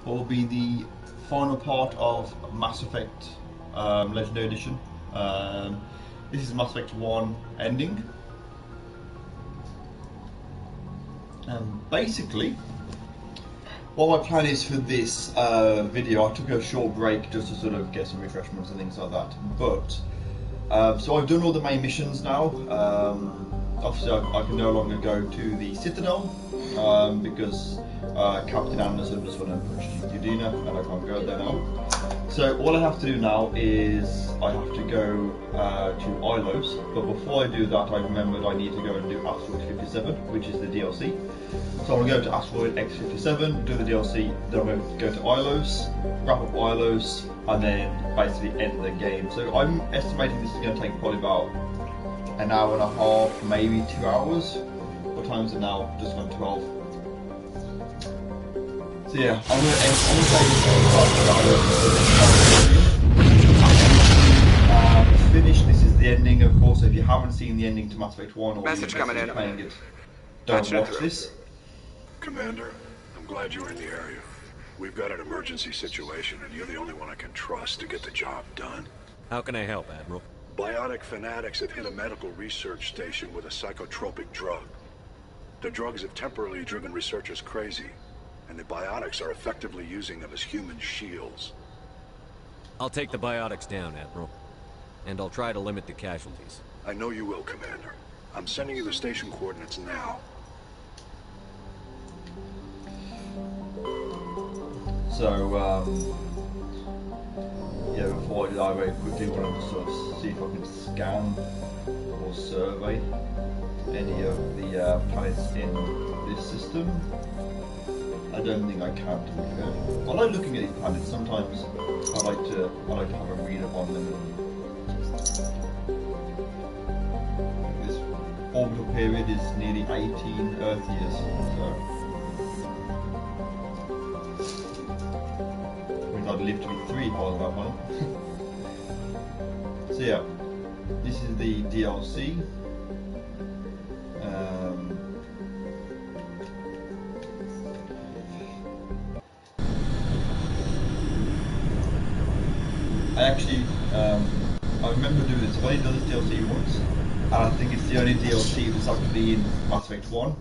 will be the final part of Mass Effect Legendary Edition. This is Mass Effect 1 ending. Basically, what my plan is for this video, I took a short break just to sort of get some refreshments and things like that. But so I've done all the main missions now. Obviously, I can no longer go to the Citadel because Captain Anderson just went and pushed Udina, and I can't go there now. So all I have to do now is I have to go to Ilos, but before I do that, I remembered I need to go and do Asteroid 57, which is the DLC. So I'm going to go to Asteroid X57, do the DLC, then I'm going to go to Ilos, wrap up Ilos, and then basically end the game. So I'm estimating this is going to take probably about an hour and a half, maybe 2 hours. What time is it now? Just about 12. So yeah, I'm going to finish. This is the ending, of course. If you haven't seen the ending to Mass Effect 1 or Message coming in. Playing it, don't watch this. Commander, I'm glad you're in the area. We've got an emergency situation, and you're the only one I can trust to get the job done. How can I help, Admiral? Biotic fanatics have hit a medical research station with a psychotropic drug. The drugs have temporarily driven researchers crazy, and the biotics are effectively using them as human shields. I'll take the biotics down, Admiral. And I'll try to limit the casualties. I know you will, Commander. I'm sending you the station coordinates now. So, yeah, before I do that, I very quickly want to sort of see if I can scan or survey any of the planets in this system. I don't think I can, to be fair. I like looking at these planets. Sometimes I like to have a read up on them. This orbital period is nearly 18 Earth years, so I'd live to be 3 part of that one. So yeah, this is the DLC. I actually, I remember doing this. I've only done this DLC once, and I think it's the only DLC that's actually in Mass Effect 1.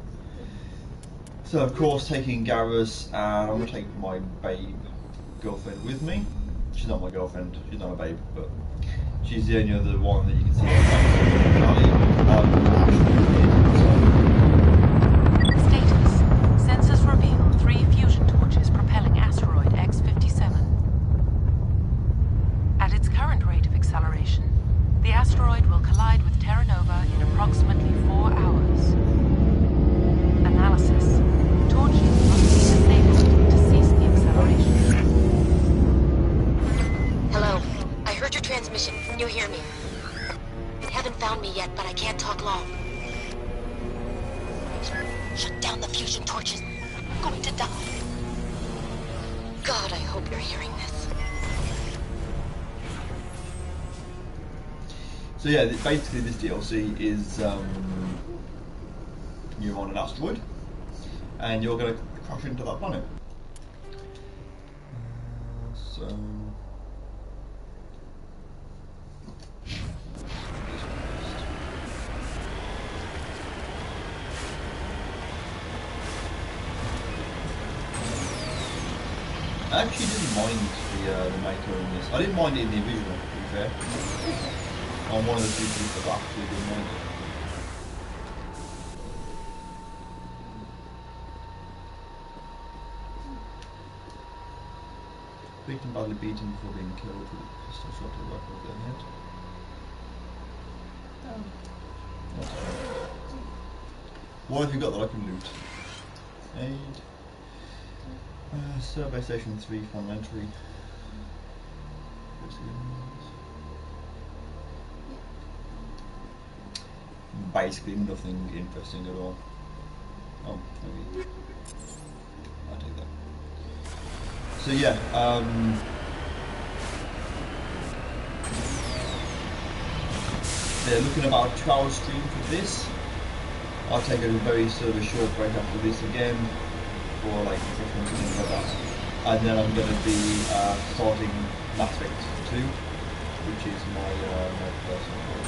So of course, taking Garrus, and I'm going to take my babe girlfriend with me. She's not my girlfriend, she's not a babe, but she's the only other one that you can see. Status. Sensors reveal 3 fusion torches propelling asteroid X57. At its current rate of acceleration, the asteroid will collide with Terra Nova in approximately 4 hours. Analysis. Torches must be disabled to cease the acceleration. Hello. I heard your transmission. Can you hear me? They haven't found me yet, but I can't talk long. Shut down the fusion torches. I'm going to die. God, I hope you're hearing this. So yeah, basically this DLC is you're on an asteroid and you're going to crash into that planet. So I actually didn't mind the maker in this. I didn't mind it in the original, to be fair. I'm one of the few people that actually didn't mind it. Victim badly beaten before being killed with a pistol shot to the back of their head. That's right. What have you got that I can loot? Aid. Survey Station 3 final entry. Basically nothing interesting at all. Oh, maybe. I'll take that. So yeah, they're looking about a 2-hour stream for this. I'll take a very sort of a short break after this again for like refreshments and things like that. and then I'm going to be starting Mass Effect 2, which is my personal goal.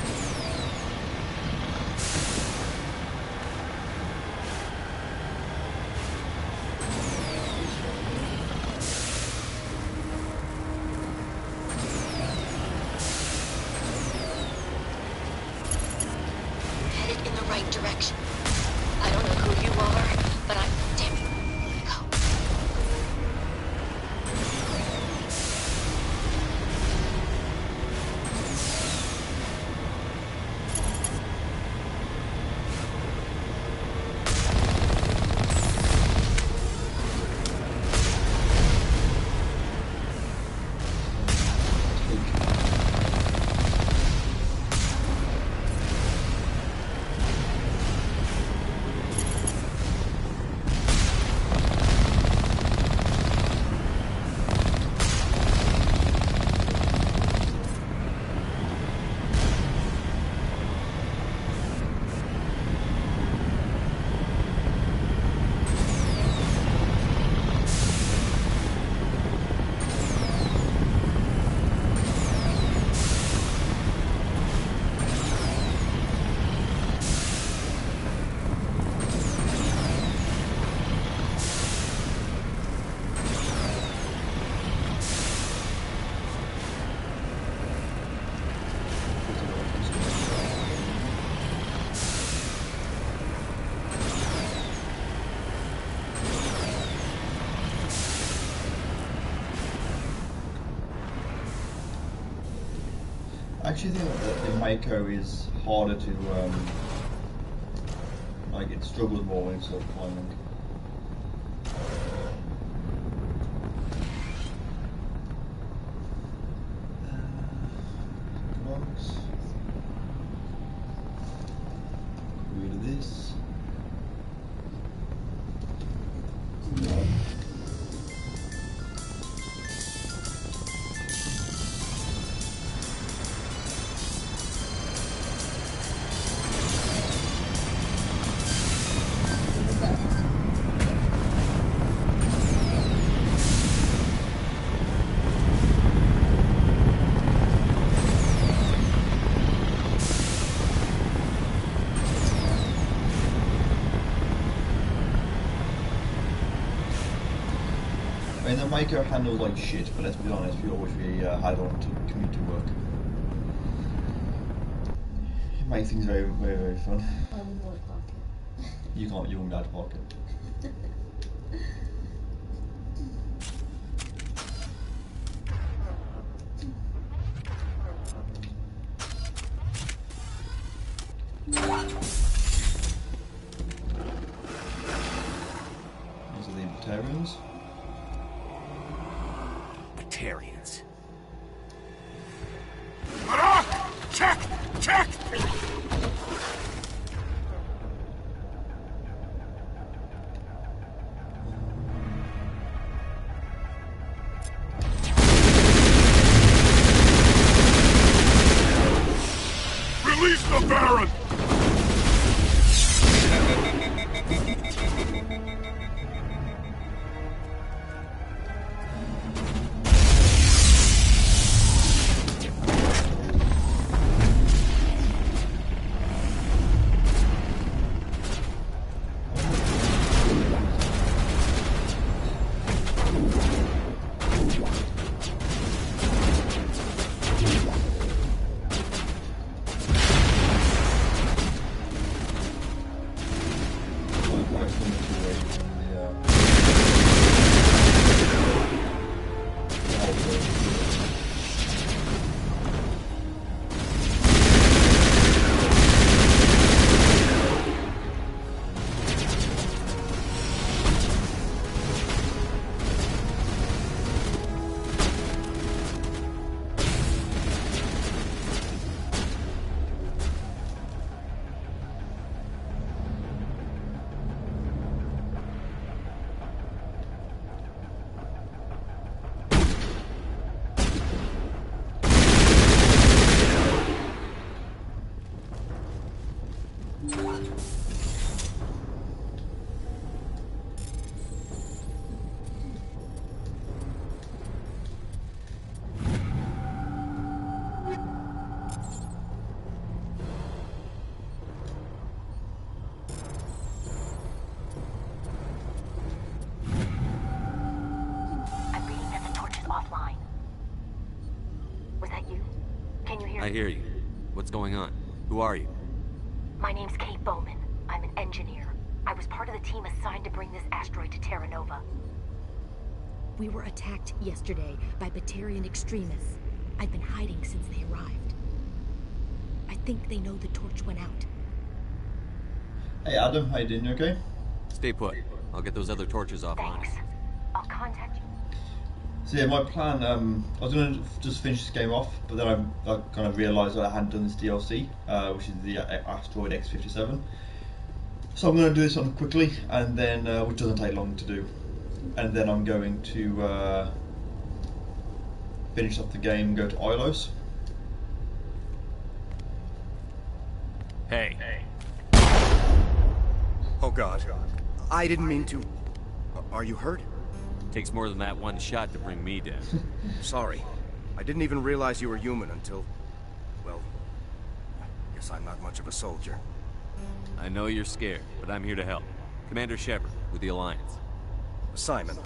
Direction. I don't know who you are, but I'm... Damn it. Go. I actually think that the Mako is harder to, like it struggles more when it's sort of climbing. Logs. Rid of this. I mean, the Mako handles like shit, but let's be honest, we always really had on to commute to work. It makes things very, very, very fun. I wouldn't want to park it. You won't be able to park it. These are the libertarians. Batarians. Check! Check! Release the Baron! here. I hear you. What's going on? Who are you? My name's Kate Bowman. I'm an engineer. I was part of the team assigned to bring this asteroid to Terra Nova. We were attacked yesterday by Batarian extremists. I've been hiding since they arrived. I think they know the torch went out. Hey Adam, how you doing? You okay? Stay put. I'll get those other torches offline. Thanks. I'll contact you. So yeah, my plan, I was going to just finish this game off, but then I kind of realised that I hadn't done this DLC, which is the asteroid X57. So I'm going to do this one quickly, and then, which doesn't take long to do. And then I'm going to finish up the game, go to Ilos. Hey. Oh God. I didn't mean to. Are you hurt? Takes more than that one shot to bring me down. Sorry. I didn't even realize you were human until... well, I guess I'm not much of a soldier. I know you're scared, but I'm here to help. Commander Shepard, with the Alliance. Simon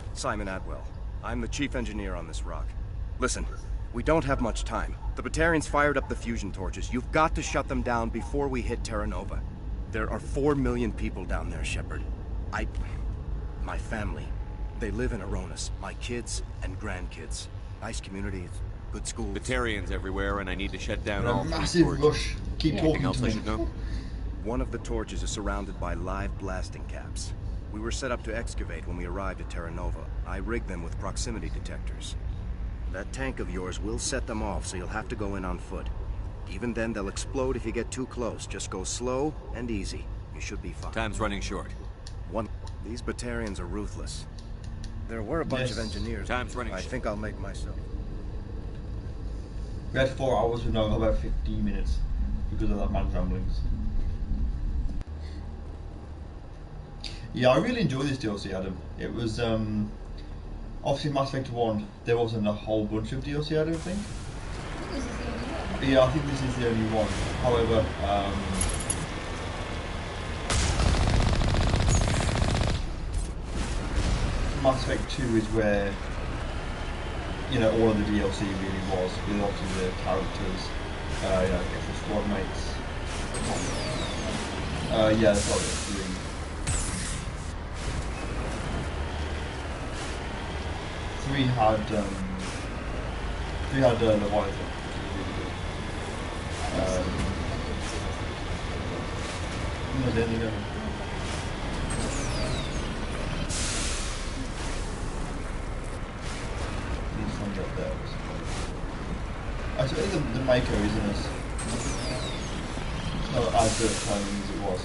Atwell. I'm the chief engineer on this rock. Listen, we don't have much time. The Batarians fired up the fusion torches. You've got to shut them down before we hit Terra Nova. There are 4 million people down there, Shepard. My family, they live in Aronis. My kids and grandkids. Nice communities, good schools. Batarians everywhere, and I need to shut down A all 3 massive torches. rush. Keep Anything talking else to I me. should know? One of the torches is surrounded by live blasting caps. We were set up to excavate when we arrived at Terra Nova. I rigged them with proximity detectors. That tank of yours will set them off, so you'll have to go in on foot. Even then, they'll explode if you get too close. Just go slow and easy. You should be fine. Time's running short. These Batarians are ruthless. There were a bunch of engineers. Time's running I short. think I'll make myself. We had 4 hours, we've now got about 15 minutes because of that man's ramblings. Yeah, I really enjoyed this DLC, Adam. It was, obviously Mass Effect 1, there wasn't a whole bunch of DLC, I don't think. This is the only one. Yeah, I think this is the only one. However, Mass Effect 2 is where, you know, all of the DLC really was, with obviously the characters, you know, extra squad mates. Yeah, that's probably 3. 3 had Leviathan, which is really good. No, there you go. These ones up there. I suppose the Mako isn't as not as good at timing as it was.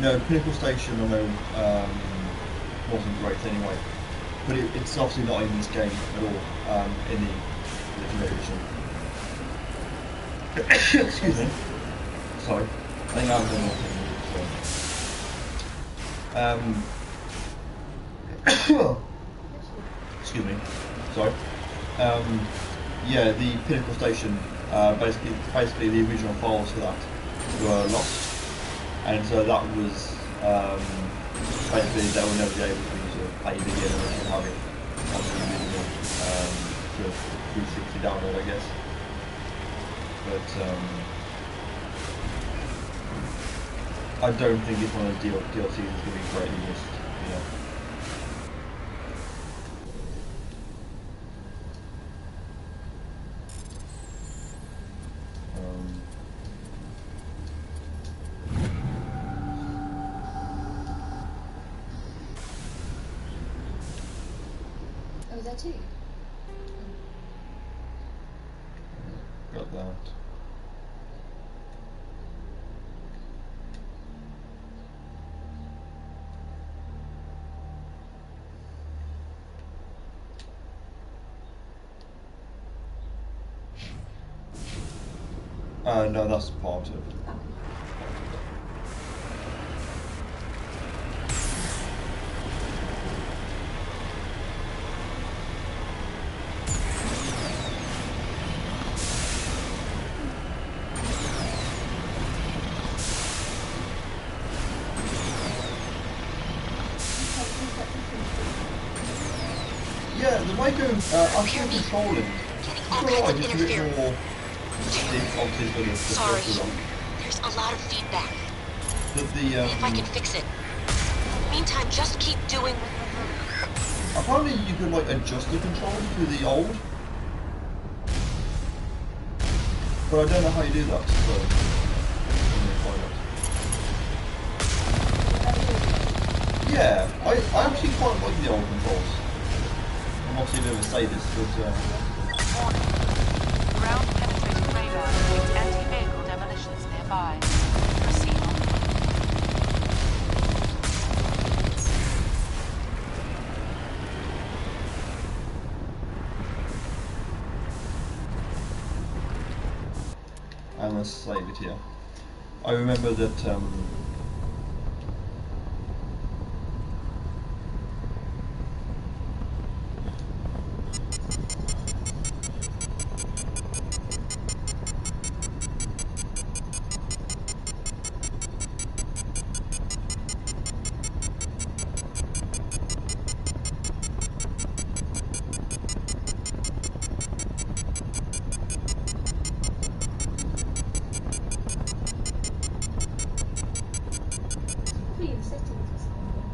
No, Pinnacle Station I know wasn't great anyway, but it's obviously not in this game at all, in the Legendary Edition. Excuse me. Sorry. I think I was doing nothing. Excuse me. Sorry. Yeah, the Pinnacle Station, basically the original files for that were lost. And so that was basically they will never be able to play it again unless you have it on the original sort of 360 download, I guess. But I don't think it's one of those DLCs that's going to be greatly missed, you know. Oh, is that too? Got that. No, that's part of it. Mako, after controlling, I feel like it's a bit more stiff, obviously, for the Sorry, first one. there's a lot of feedback. But the, If I can fix it. Meantime, just keep doing... apparently you could, like, adjust the controls to the old. But I don't know how you do that, so... I'm gonna find out. Yeah, I actually quite like the old controls. I'm not even going to say this, but... Warning. Ground penetrating radar detects anti-vehicle demolitions nearby. Proceed on. And let's save it here. I remember that Pretty settings or something.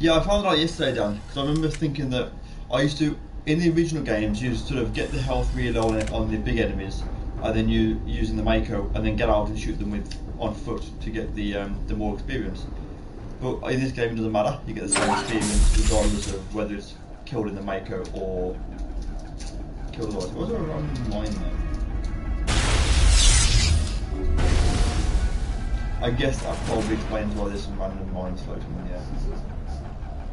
yeah, I found out yesterday, Dan, because I remember thinking that I used to, in the original games, you sort of get the health really low on the big enemies, and then you using the Mako, and then get out and shoot them with on foot to get the more experience. But in this game, it doesn't matter. You get the same experience regardless of whether it's killed in the Mako or killed otherwise. Was there a random mine there? I guess that probably explains why there's some random mines floating in the air.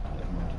Never mind.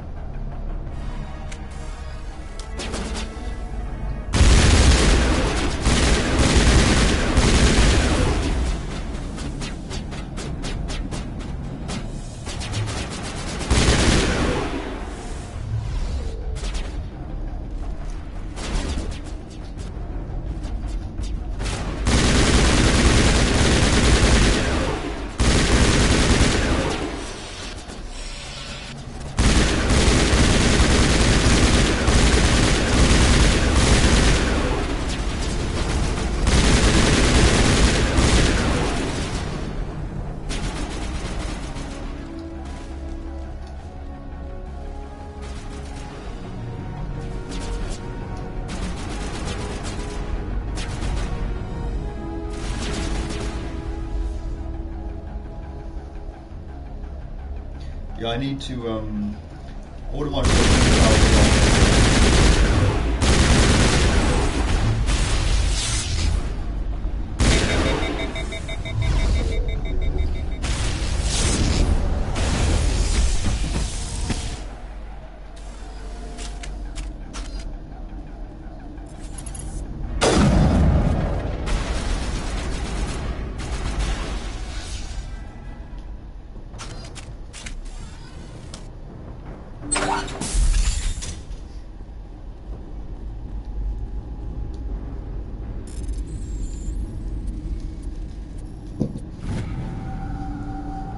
Yeah, I need to order my.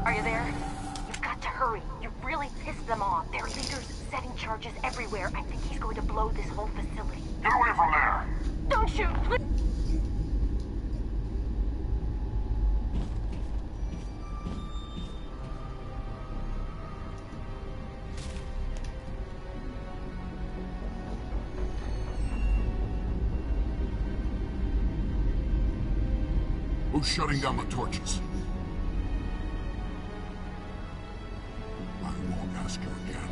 Are you there? You've got to hurry. You've really pissed them off. Their leader's setting charges everywhere. I think he's going to blow this whole facility. Get away from there! Don't shoot, please! Who's shutting down the torches? I won't ask her again.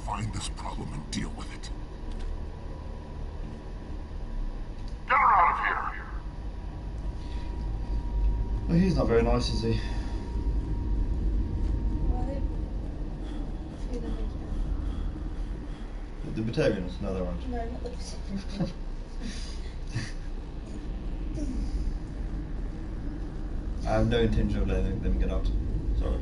Find this problem and deal with it. Get her out of here! Well, he's not very nice, is he? The Batarians? No, they aren't. No, not the Pacific. I have no intention of letting them get out. Sorry.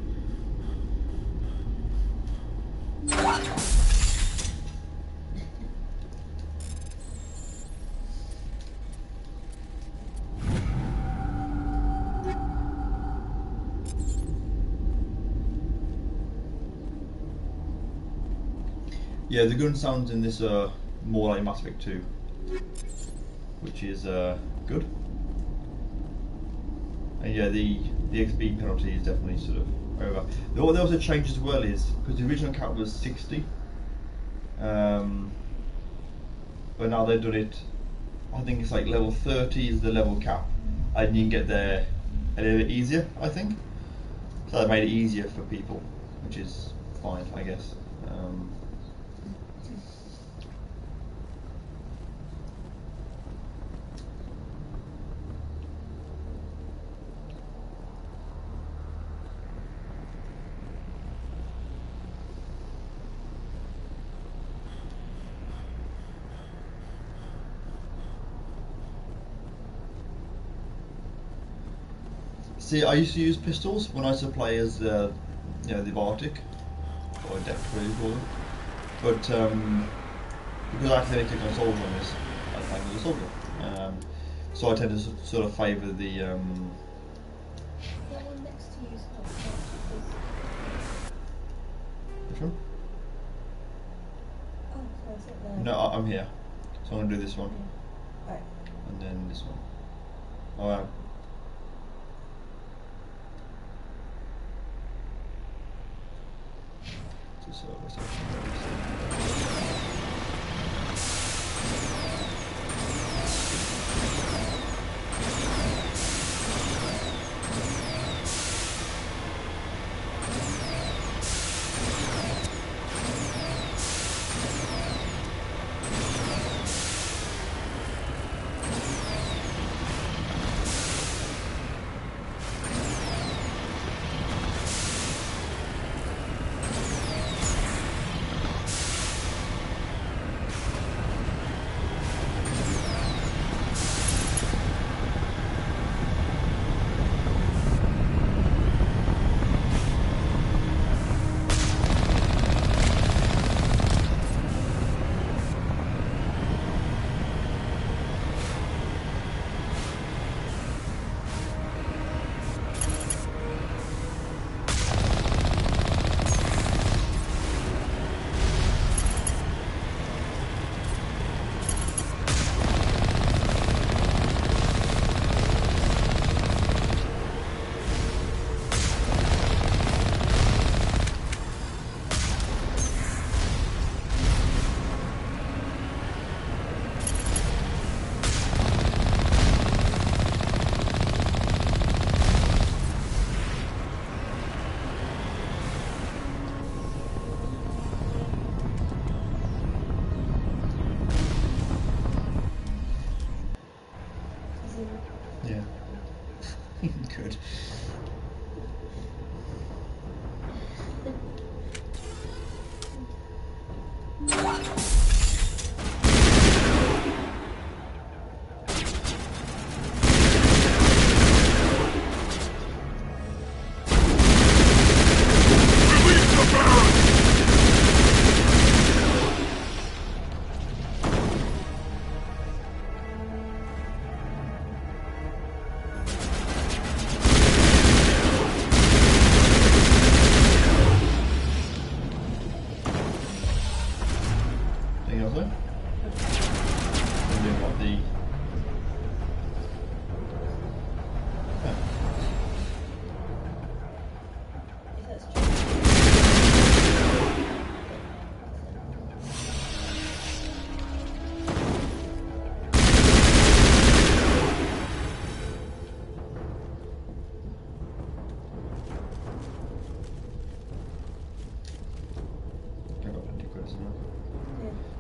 Yeah, the gun sounds in this are more like Mass Effect 2, which is good. And yeah, the XP penalty is definitely sort of over. What they also changed as well is, because the original cap was 60, but now they've done it, I think it's like level 30 is the level cap, and you can get there a little bit easier, I think. So that made it easier for people, which is fine, I guess. See, I used to use pistols when I used to play as the Arctic, or Deck 3 you call them. But because I accidentally clicked on soldier on this, I played with a soldier. So I tend to sort of favour the. The one next to you is not Which one? Oh, so is it there? No, I'm here. So I'm gonna do this one, Yeah. Right. and then this one. Oh, wow. So what's that? Yeah. Good.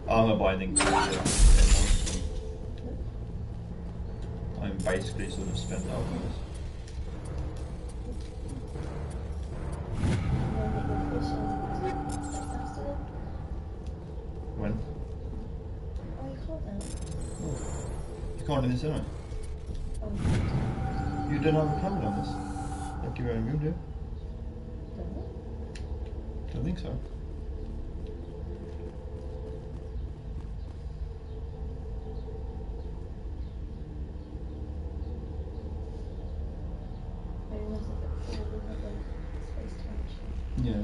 I'm not buying things. I'm basically sort of spent out on this. When? Oh, you can't now. Oh. You can't do this, don't Oh. you? You don't have a camera on this. Like your own room, do you? Don't think so. Yeah.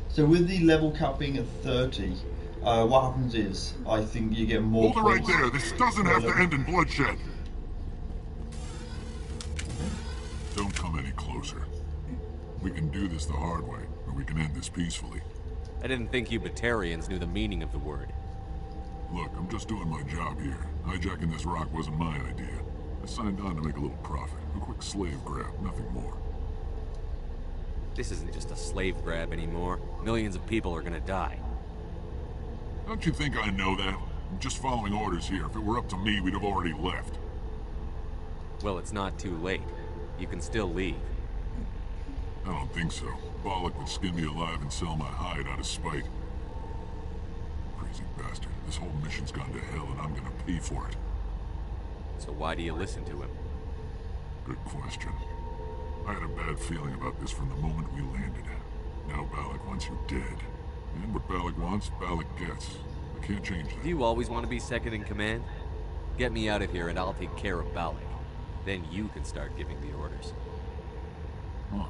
So with the level cap being at 30, what happens is, I think you get more Hold it right there. This doesn't have to end in bloodshed. Don't come any closer. We can do this the hard way, or we can end this peacefully. I didn't think you Batarians knew the meaning of the word. Look, I'm just doing my job here. Hijacking this rock wasn't my idea. I signed on to make a little profit. A quick slave grab, nothing more. This isn't just a slave grab anymore. Millions of people are gonna die. Don't you think I know that? I'm just following orders here. If it were up to me, we'd have already left. Well, it's not too late. You can still leave. I don't think so. Bollock would skin me alive and sell my hide out of spite. Crazy bastard. This whole mission's gone to hell and I'm gonna pay for it. So why do you listen to him? Good question. I had a bad feeling about this from the moment we landed. Now Bollock wants you dead. And what Bollock wants, Bollock gets. I can't change that. Do you always want to be second in command? Get me out of here and I'll take care of Balak. Then you can start giving the orders. Huh.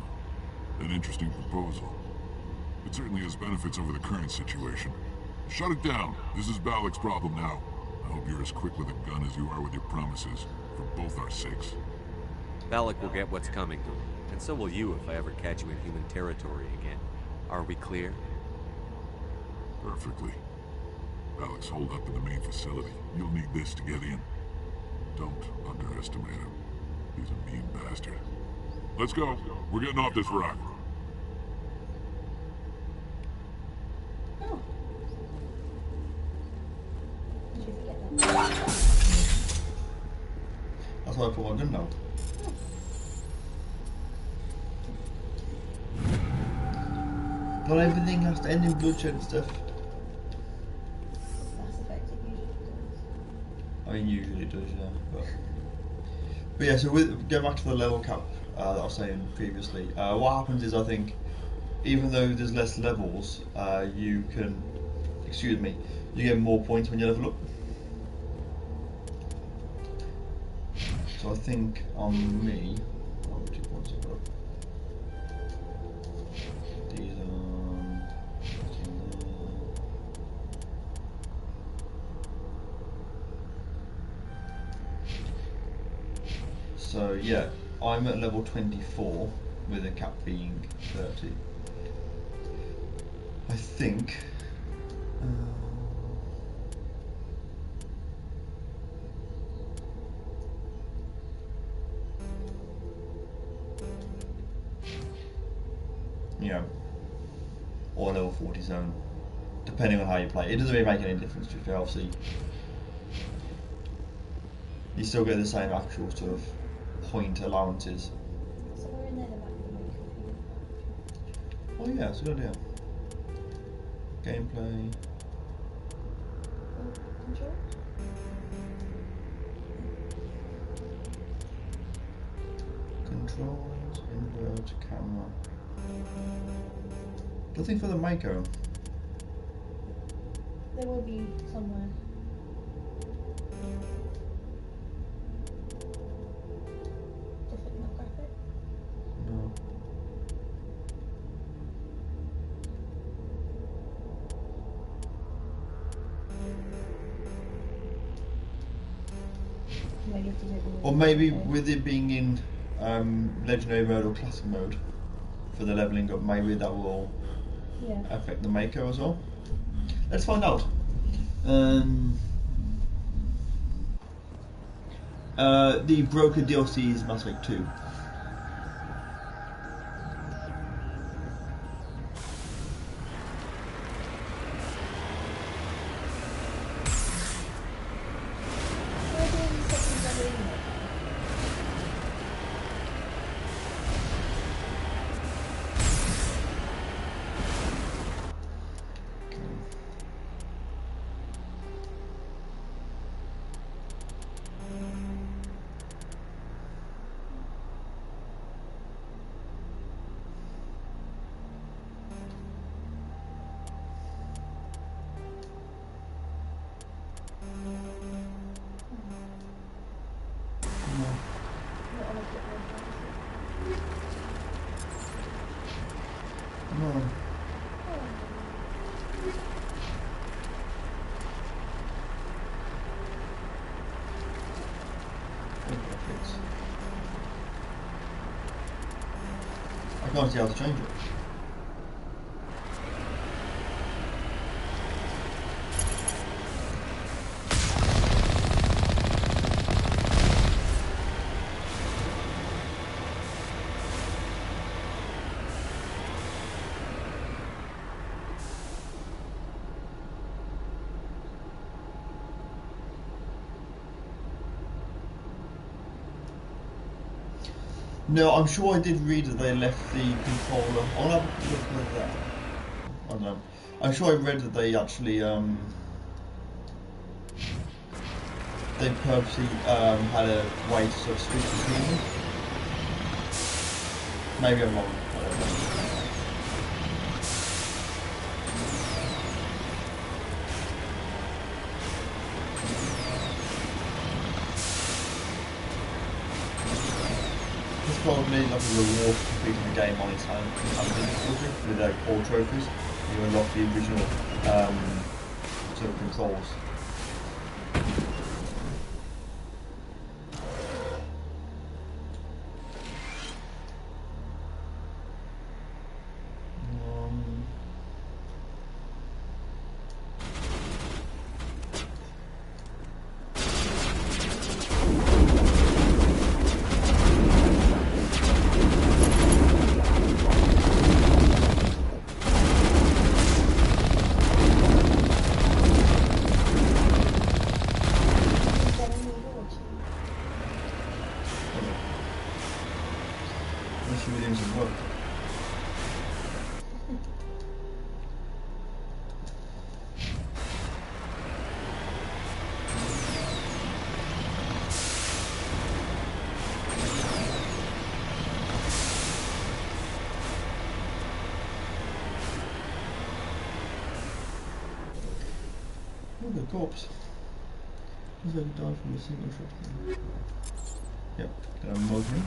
An interesting proposal. It certainly has benefits over the current situation. Shut it down. This is Balak's problem now. I hope you're as quick with a gun as you are with your promises, for both our sakes. Balak will get what's coming to him, and so will you if I ever catch you in human territory again. Are we clear? Perfectly. Balak's holed up in the main facility. You'll need this to get in. Don't underestimate him. He's a mean bastard. Let's go. We're getting off this rock. Oh. Did you forget that? That's why I put my gun down. Not everything has to end in bloodshed and stuff. Mass Effect it usually does. I mean, usually it does, yeah. But yeah, so going back to the level cap that I was saying previously, what happens is, I think, even though there's less levels, you can, you get more points when you level up. So I think on me, how many points I've got? These are... So yeah, I'm at level 24 with a cap being 30. I think. Yeah, or level 47, depending on how you play. It doesn't really make any difference to you, obviously. You still get the same actual sort of point allowances. So we're in there the back of the Oh yeah, that's a good idea. Gameplay. control. Controls, invert, camera. Nothing for the Mako. There will be somewhere. Definitely not graphic. No. Maybe have to do it with Or maybe with it being in legendary mode or classic mode for the leveling up, maybe that will yeah. affect the Mako as well. Let's find out. The broker DLC is Mass Effect 2. We're doing second level email. Not on a quick one. No. I can't see how to change it. No, I'm sure I did read that they left the controller. I'll have a look at that. I don't know. I'm sure I read that they actually they purposely had a way to sort of switch between them. Maybe I'm wrong. I don't know. It's probably like a reward for completing the game on its own difficulty with all trophies. You unlock the original sort of controls. Unless you were doing some work. Look at the corpse. Looks like it died from a single shot. Yep, gonna mug him.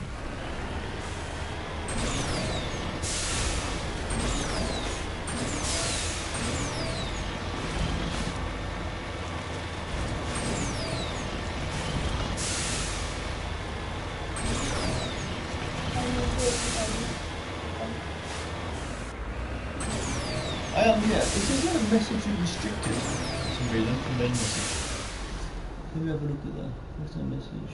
Yeah, it says that a message is restricted for some reason from main message. Let me have a look at that. What's that message?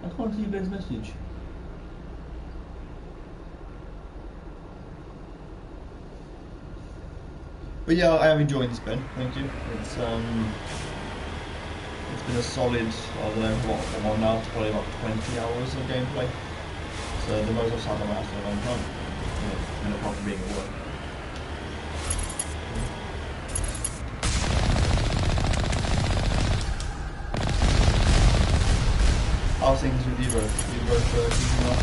I can't see Ben's message. But yeah, I am enjoying this, Ben. Thank you. It's been a solid, I don't know what I'm on now. It's probably about 20 hours of gameplay. So the most I've sat on my ass in a long time. Apart from being at work. How's things with you both? You both keeping up?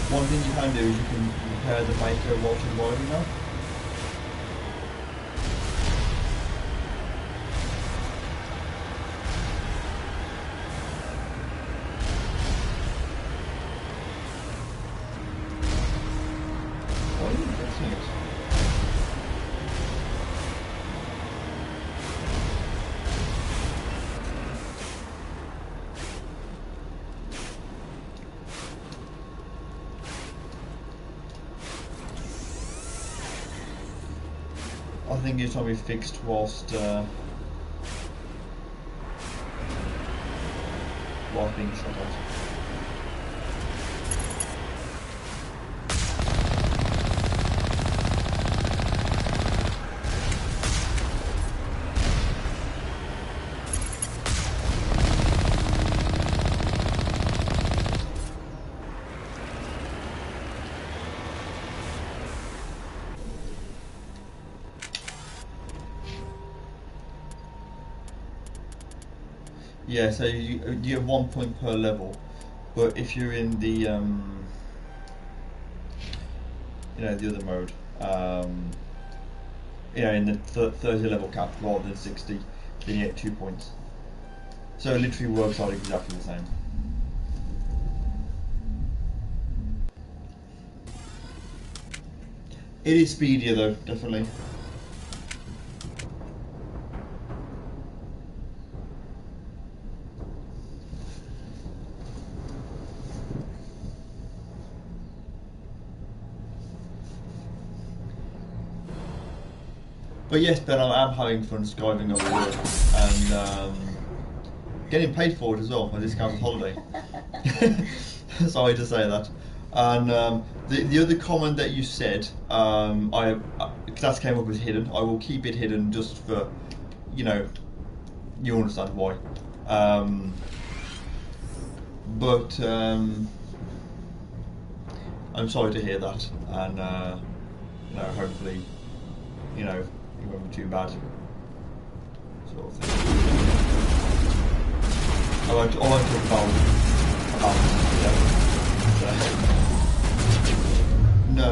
One thing you can do is you can repair the maker while she's riding now. Why are you fixing it? I think it's trying to be fixed whilst being shot at. Yeah, so you have 1 point per level, but if you're in the the other mode, in the 30 level cap rather than 60, then you get 2 points. So it literally works out exactly the same. It is speedier though, definitely. But yes, Ben, I am having fun skiving over work and getting paid for it as well, a discounted holiday. Sorry to say that. And the other comment that you said, that came up as hidden. I will keep it hidden just for, you understand why. But I'm sorry to hear that, and hopefully, it won't be too bad, sort of thing. I won't talk about no.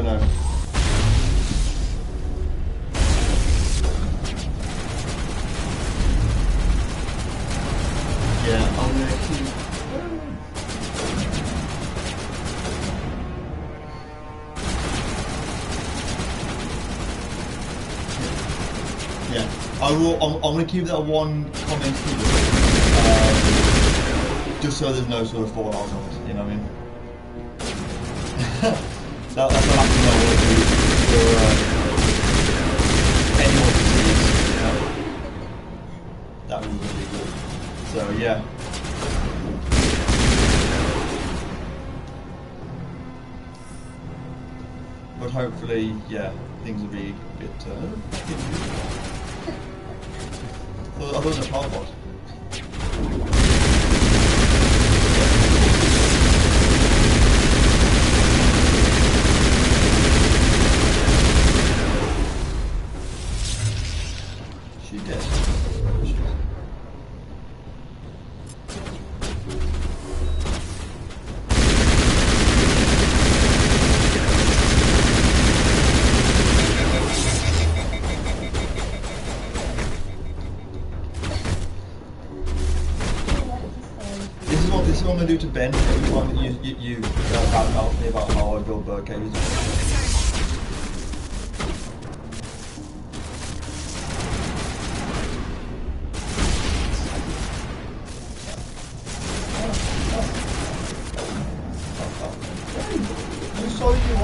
Yeah, I'm gonna keep. Yeah, I will. I'm going to keep that one comment hidden, just so there's no sort of fallout on it. You know what I mean? That's what I have to know for anyone who sees. That would be really good. So yeah. But hopefully, yeah, things will be a bit. I thought it was a power bot. She did. This is what I'm going to do to Ben every time that you badmouth me about how I build bird cages. I'm sorry you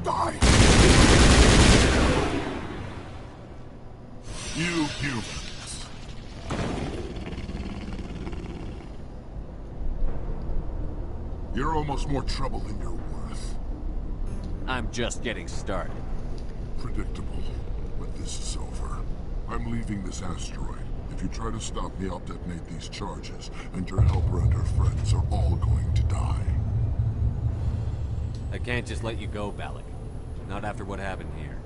die. You humans. You're almost more trouble than you're worth. I'm just getting started. Predictable, but this is over. I'm leaving this asteroid. If you try to stop me, I'll detonate these charges, and your helper and her friends are all going to die. I can't just let you go, Balak. Not after what happened here.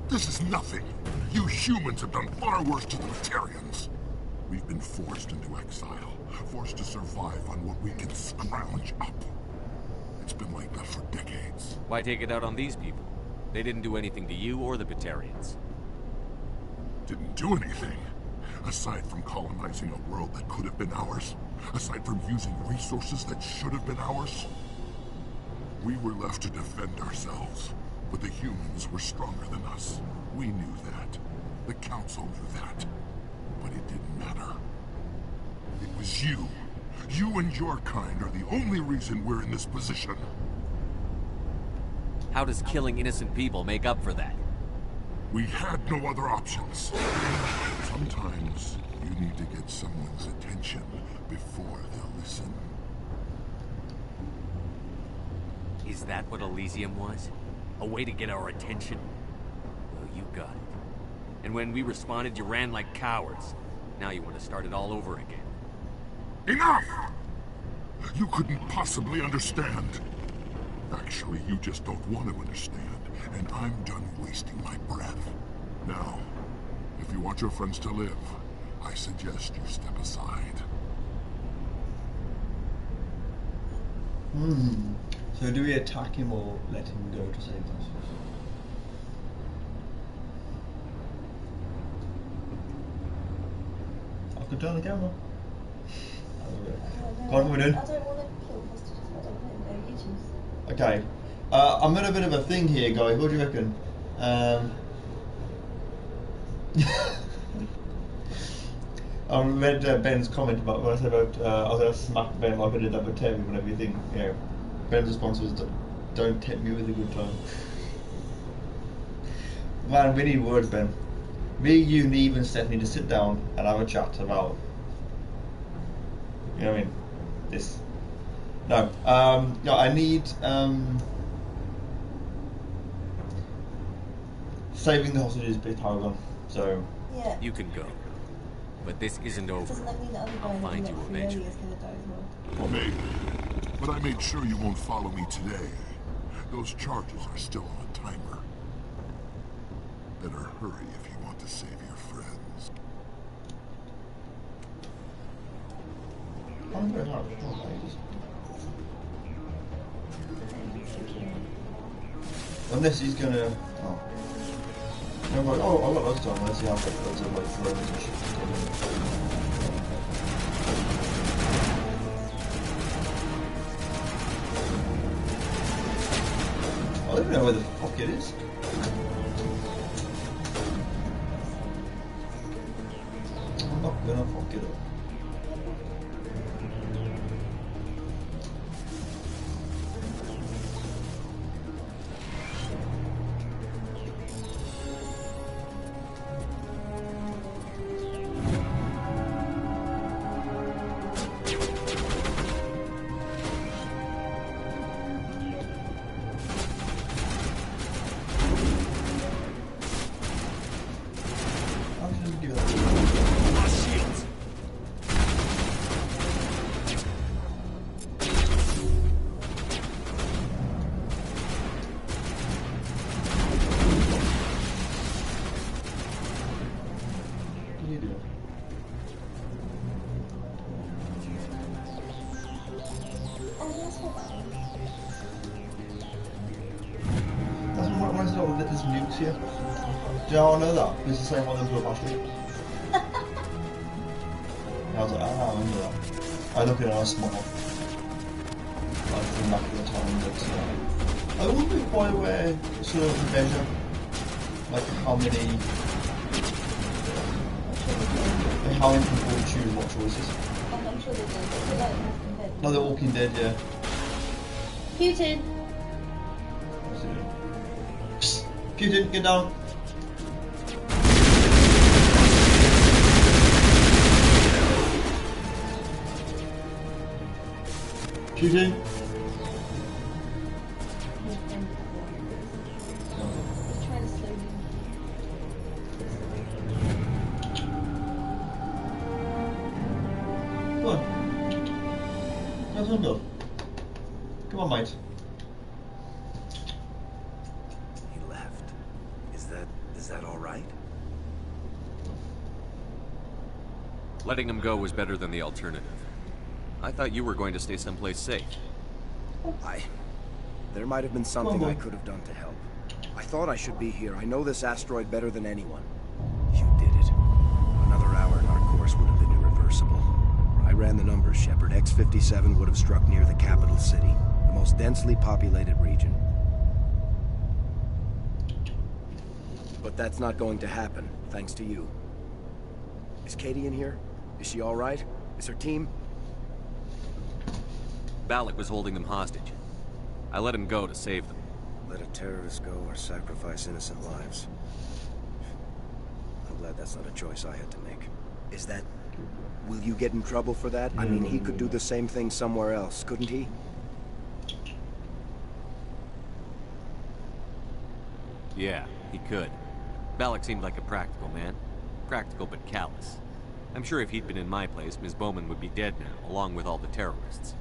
This is nothing. You humans have done far worse to the Batarians. We've been forced into exile, forced to survive on what we can scrounge up. It's been like that for decades. Why take it out on these people? They didn't do anything to you or the Batarians. Didn't do anything. Aside from colonizing a world that could have been ours. Aside from using resources that should have been ours. We were left to defend ourselves. But the humans were stronger than us. We knew that. The Council knew that. But it didn't matter. It was you. You and your kind are the only reason we're in this position. How does killing innocent people make up for that? We had no other options. Sometimes you need to get someone's attention before they'll listen. Is that what Elysium was? A way to get our attention? Well, you got it. And when we responded, you ran like cowards. Now you want to start it all over again. Enough! You couldn't possibly understand. Actually, you just don't want to understand. And I'm done wasting my breath. Now, if you want your friends to live, I suggest you step aside. So do we attack him or let him go to save us? I could turn the camera. What are we doing? I don't want to kill hostages. I don't want to know. You choose. Okay. I'm in a bit of a thing here, guys. What do you reckon? I read Ben's comment about what I said about I was going to smack Ben like I did that with Terry and everything. You know, Ben's response was, "Don't tempt me with a good time." Man, we need words, Ben. Me, you, Neve, and Steph need to sit down and have a chat about. You know what I mean? This. No. No, I need saving the hostages is Paragon. So. Yeah. You can go. But this isn't over. Doesn't that mean that other guy I'll find you eventually. is going to die as well? Maybe. But I made sure you won't follow me today. Those charges are still on a timer. Better hurry if you want to save your friends. I'm very hard. Unless he's gonna. Oh. I'm like, oh, I've got loads of time. Let's see how quick loads of like drones and shit. I don't know where the fuck it is. I'm not gonna fuck it up. Here. Do you know that? It's the same one that blew up last week. I was like, I remember that. I look at it and I smile. Like from back at the time that I wouldn't be quite aware sort of measure like how many how many people choose what choices. I'm sure they do, but they like Walking Dead. No, The Walking Dead, yeah. Putin! Putin, get down. Putin. Trying to slow you. Come on. How's one go? Come on, mate. He left. Is that all right? Letting him go was better than the alternative. I thought you were going to stay someplace safe. There might have been something I could have done to help. I thought I should be here. I know this asteroid better than anyone. You did it. Another hour and our course would have been irreversible. I ran the numbers, Shepard. X-57 would have struck near the capital city, the most densely populated region. But that's not going to happen, thanks to you. Is Katie in here? Is she all right? Is her team? Balak was holding them hostage. I let him go to save them. Let a terrorist go or sacrifice innocent lives. I'm glad that's not a choice I had to make. Is that... Will you get in trouble for that? I mean, he could do the same thing somewhere else, couldn't he? Yeah, he could. Balak seemed like a practical man. Practical but callous. I'm sure if he'd been in my place, Ms. Bowman would be dead now, along with all the terrorists.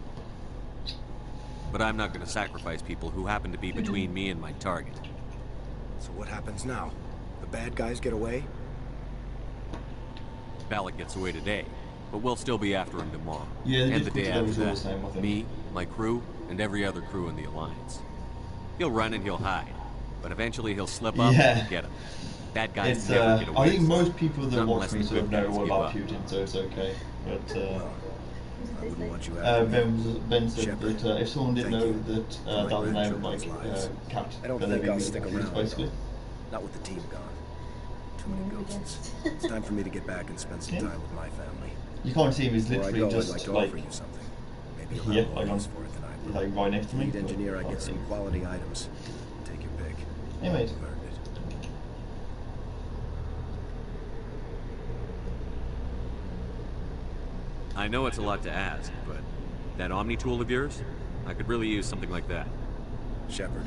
But I'm not going to sacrifice people who happen to be between me and my target. So what happens now? The bad guys get away? Balak gets away today, but we'll still be after him tomorrow. Yeah, and the day that after was all the that. same, I think. Me, my crew, and every other crew in the Alliance. He'll run and he'll hide, but eventually he'll slip up and get him. Bad guys It's, never get away. I think most people that Not watch unless me the sort of good know guys all give about up. Putin, so it's okay. But I wouldn't want you out. Ben said Shepard, that if someone didn't thank know you. that My that was the name of my grandchildren's lives. cat, I don't then think they'd I'll be stick confused, around, basically. though. Not with the team gone. Too many ghosts. It's time for me to get back and spend some Yeah. time with my family. You can't see him, he's Before I literally go, I'd just like to like, offer you something. Maybe you'll yeah, have more like use for it than I he's will. like right next to me. Lead engineer, I but- get some quality items. Take your pick. Hey mate. You've earned it. I know it's a lot to ask, but that Omni tool of yours? I could really use something like that. Shepard,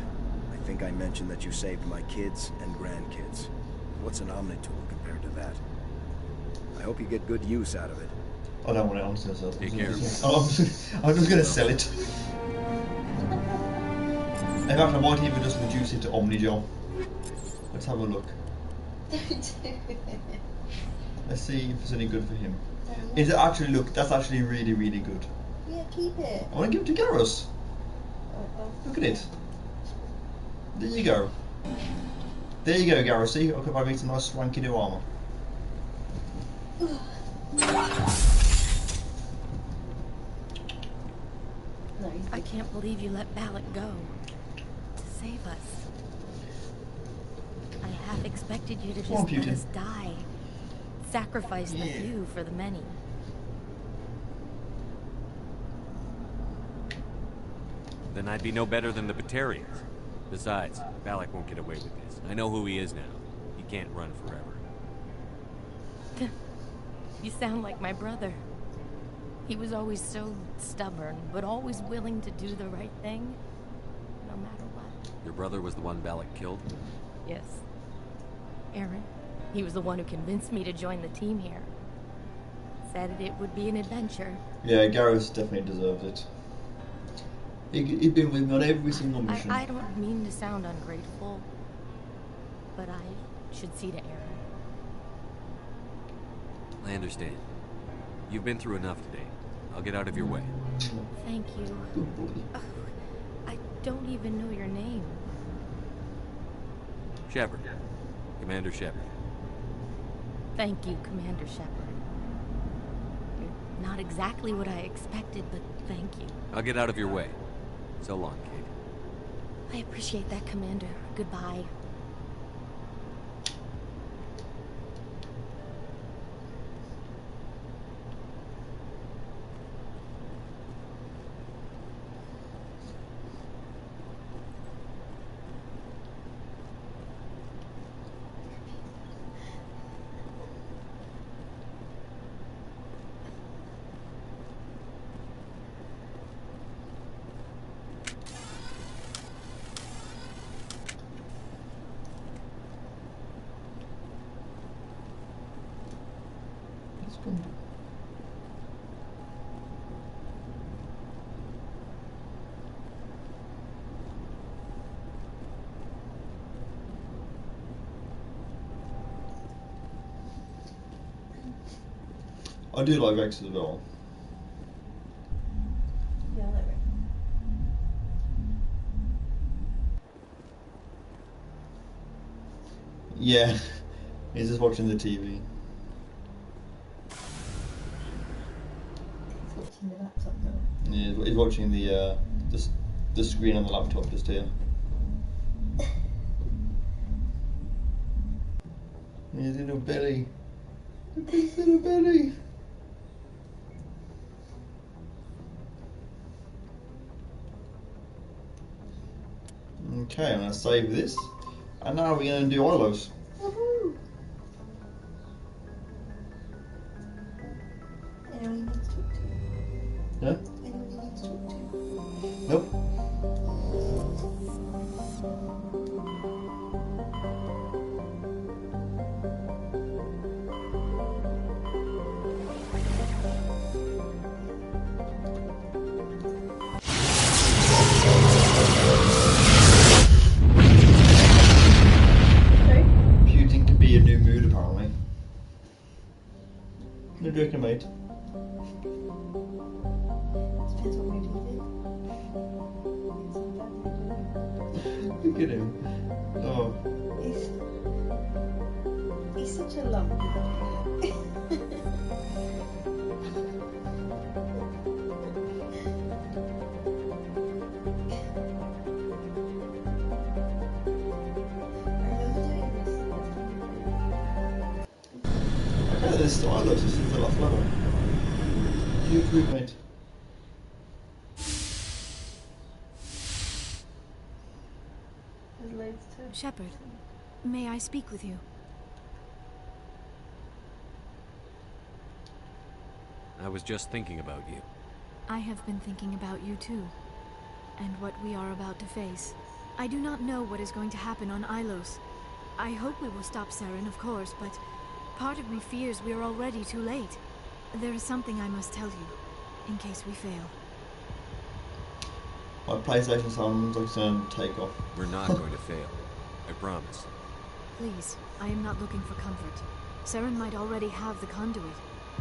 I think I mentioned that you saved my kids and grandkids. What's an Omni tool compared to that? I hope you get good use out of it. I don't want it, honestly. So Take care. I'm just gonna sell it. In fact, I might even just reduce it to Omni-John. Let's have a look. Don't do it. Let's see if it's any good for him. Is it actually, look, that's actually really, really good. Yeah, keep it. I want to give it to Garrus. Look at it. There you go. There you go, Garrus. See, I could make some nice swanky new armour. No, I can't believe you let Balak go. To save us. I half expected you to Come on, just let Putin. us die. Sacrifice the Yeah. few for the many. Then I'd be no better than the Batarians. Besides, Balak won't get away with this. I know who he is now. He can't run forever. You sound like my brother. He was always so stubborn, but always willing to do the right thing, no matter what. Your brother was the one Balak killed? Yes. Aaron. He was the one who convinced me to join the team here. Said it would be an adventure. Yeah, Garrus definitely deserves it. He'd been with me on every single mission. I don't mean to sound ungrateful, but I should see to Aaron. I understand. You've been through enough today. I'll get out of your way. Thank you. Good boy. Oh, I don't even know your name. Shepard. Commander Shepard. Thank you, Commander Shepard. You're not exactly what I expected, but thank you. I'll get out of your way. So long, Kate. I appreciate that, Commander. Goodbye. husband. I do like Rex as well. Yeah, I like Rex. Yeah, he's just watching the TV. He's watching the laptop now. Yeah, he's watching the screen on the laptop just here. His little belly. Look at his little belly. Okay, I'm going to save this. And now we're going to do Ilos. Woohoo! Anyone you need to talk to? Yeah? Anyone you need to talk to? Nope. Sorry? Computing can be a new mood apparently. No joking, mate. Depends what mood he's in. Look at him. Oh. He's such a lump. Yeah, this is Ilos. This is the last level. You approve, mate. There's loads to. Shepard, may I speak with you? I was just thinking about you. I have been thinking about you too, and what we are about to face. I do not know what is going to happen on Ilos. I hope we will stop Saren, of course, but part of me fears we are already too late. There is something I must tell you, in case we fail. My PlayStation sounds like it's going to take off. We're not going to fail. I promise. Please, I am not looking for comfort. Saren might already have the conduit.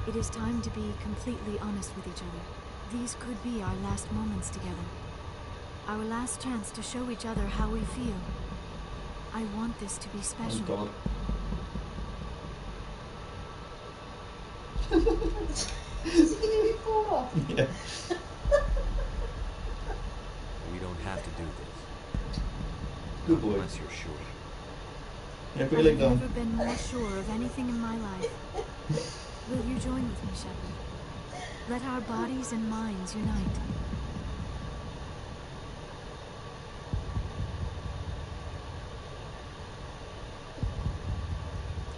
It is time to be completely honest with each other. These could be our last moments together. Our last chance to show each other how we feel. I want this to be special. Oh God. Is he going to fall off? Yeah. We don't have to do this. Good boy. Unless you're sure. Yeah, put I your leg have down. never been more sure of anything in my life. Will you join with me, Shepard? Let our bodies and minds unite.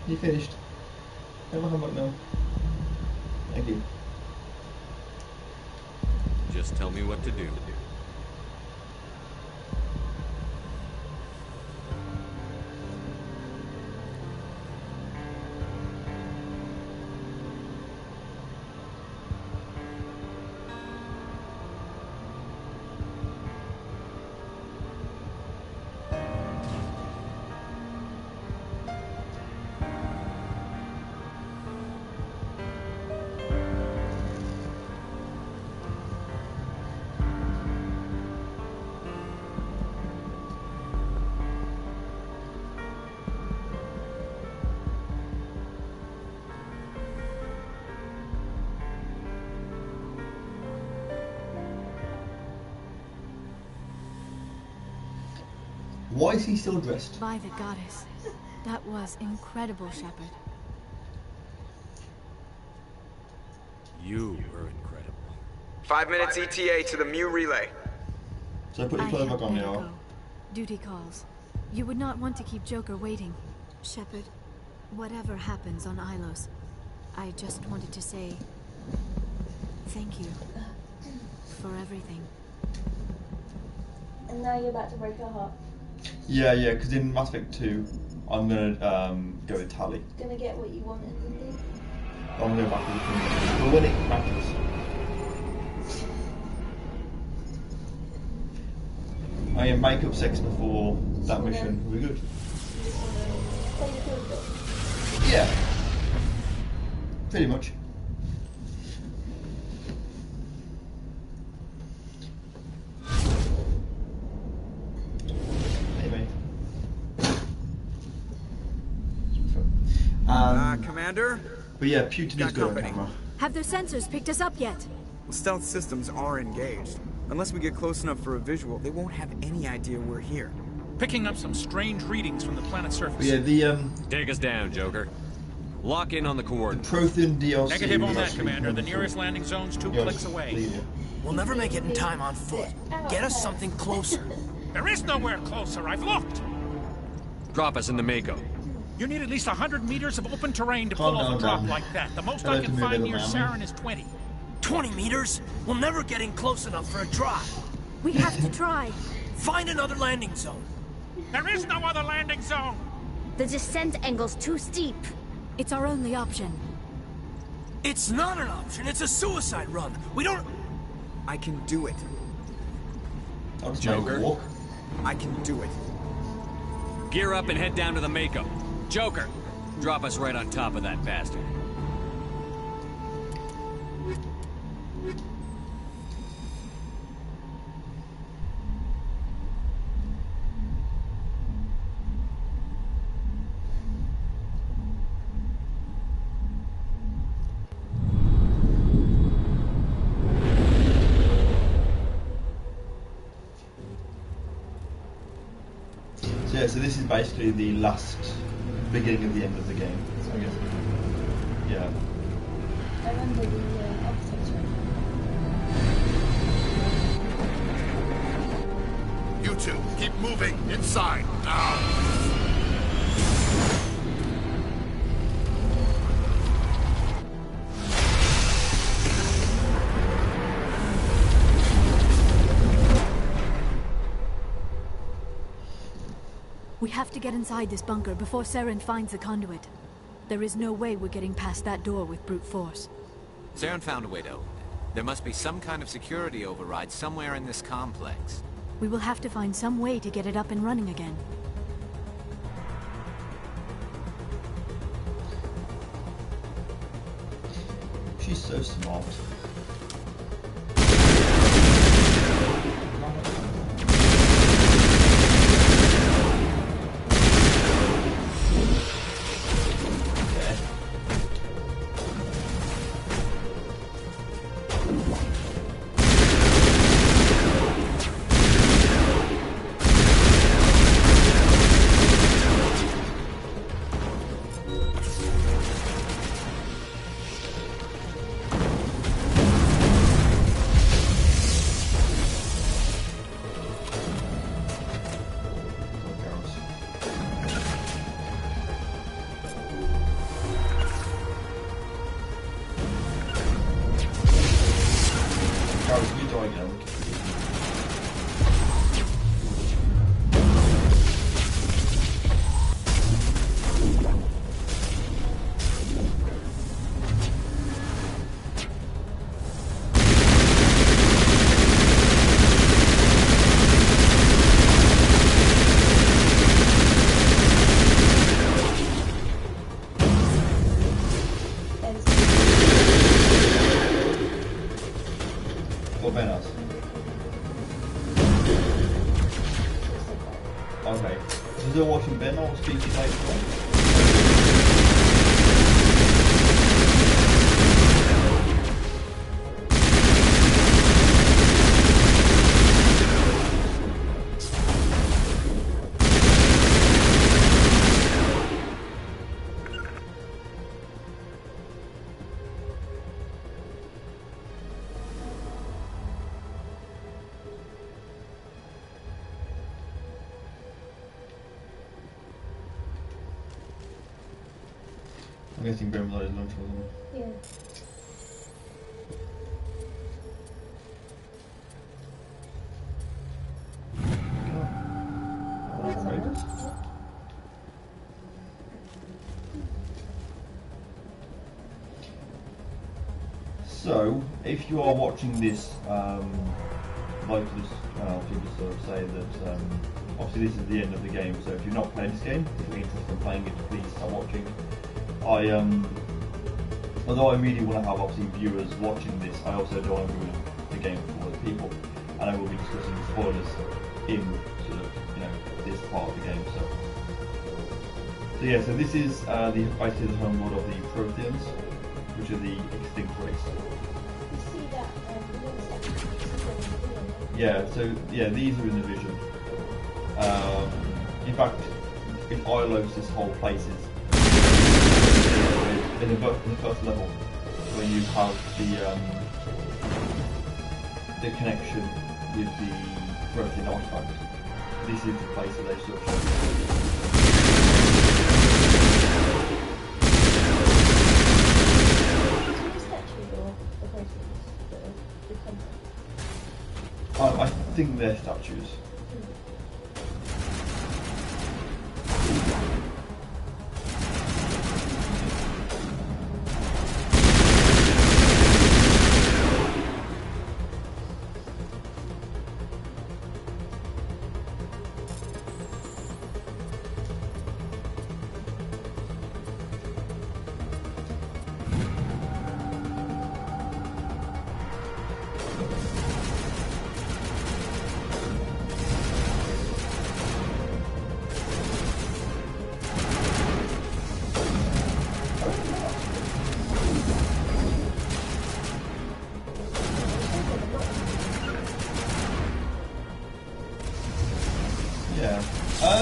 You finished. Have a hammock now. Thank you. Just tell me what to do. Why is he still dressed? By the goddess. That was incredible, Shepard. You are incredible. 5 minutes ETA to the Mu relay. So put your clothes back on better now. go. Duty calls. You would not want to keep Joker waiting. Shepard, whatever happens on Ilos, I just wanted to say thank you for everything. And now you're about to break her heart. Yeah, because in Mass Effect 2, I'm gonna go with Tali. Gonna get what you want in the thing. I'm going back to the thing. But when it matters. I am makeup sex before that mission. We're good. Yeah. Pretty much. Anyway. Commander? But yeah, Putin Got is good on company. camera. Have their sensors picked us up yet? Well, stealth systems are engaged. Unless we get close enough for a visual, they won't have any idea we're here. Picking up some strange readings from the planet's surface. But yeah, the Take us down, Joker. Lock in on the coordinates. Prothean DLC. Negative on that, actually Commander. The wonderful. nearest landing zone's 2 Yeah, clicks away. leave it. We'll never make it in time on foot. Get us something closer. There is nowhere closer. I've looked. Drop us in the Mako. You need at least 100 meters of open terrain to Calm pull off down, a drop Dan. like that. The most Hello I to can me, find little near mammy. Saren is 20. 20 meters? We'll never get in close enough for a drop. We have to try. Find another landing zone. There is no other landing zone. The descent angle's too steep. It's our only option. It's not an option. It's a suicide run. We don't... I can do it. I'll just Joker. make a walk. I can do it. Gear up and head down to the Mako. Joker, drop us right on top of that bastard. So yeah, so this is basically the last beginning of the end of the game. I guess. Yeah. I remember the architecture. You two, keep moving inside now. We have to get inside this bunker before Saren finds the conduit. There is no way we're getting past that door with brute force. Saren found a way to open it. There must be some kind of security override somewhere in this complex. We will have to find some way to get it up and running again. She's so smart. Okay. Is it watching Ben or speaking later on? I'm guessing Ben was lunch, wasn't it? Yeah. So, if you are watching this, I'd like to just sort of say that obviously this is the end of the game. So if you've not played this game, if you're interested in playing it, please start watching. Although I really want to have obviously viewers watching this, I also don't want to ruin the game for other people, and I will be discussing spoilers in sort of this part of the game. So yeah, so this is basically the homeworld of the Protheans, which are the extinct race. You see that Yeah, so yeah, these are in the vision. In fact, in Ilos, this whole place is in the first level, where you have the connection with the Prothean artifact. This is the place that they sort of show you. I think they're statues.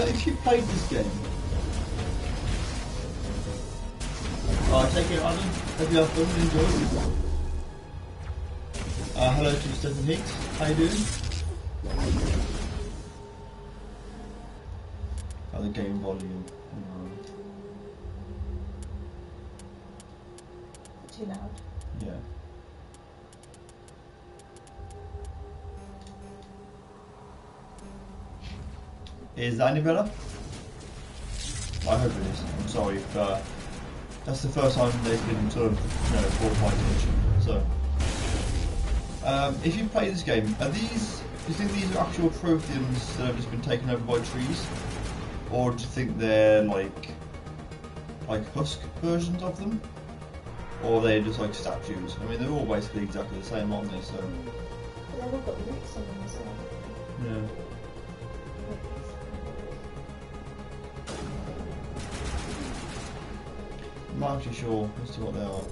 If you played this game, take it, Adam. Hope you have fun and enjoy it. Hello to Stephen Hicks. How you doing? The game volume. Too loud. Yeah. Is that any better? I hope it is. I'm sorry if that's the first time they've been sort of brought my attention. So, if you play this game, do you think these are actual Protheans that have just been taken over by trees, or do you think they're like husk versions of them, or are they just like statues? I mean, they're all basically exactly the same, aren't they? So. They've all got roots on them as well. Yeah. I'm not actually sure as to what they are.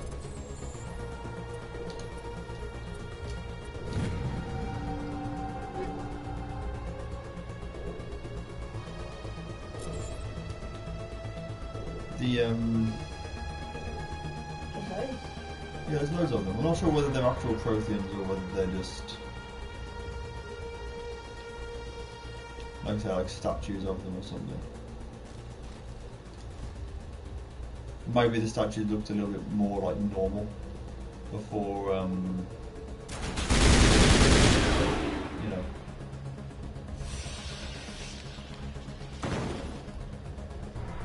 Yeah, there's loads of them. I'm not sure whether they're actual Protheans or whether they're just like statues of them or something. Maybe the statues looked a little bit more like normal before,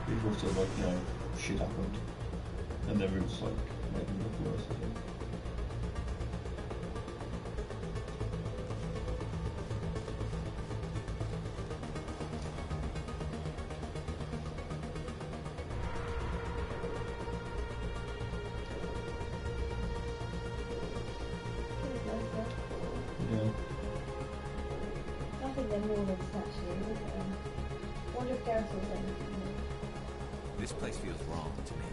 before sort of like, shit happened. And they were just like making it look worse, I think. This place feels wrong to me,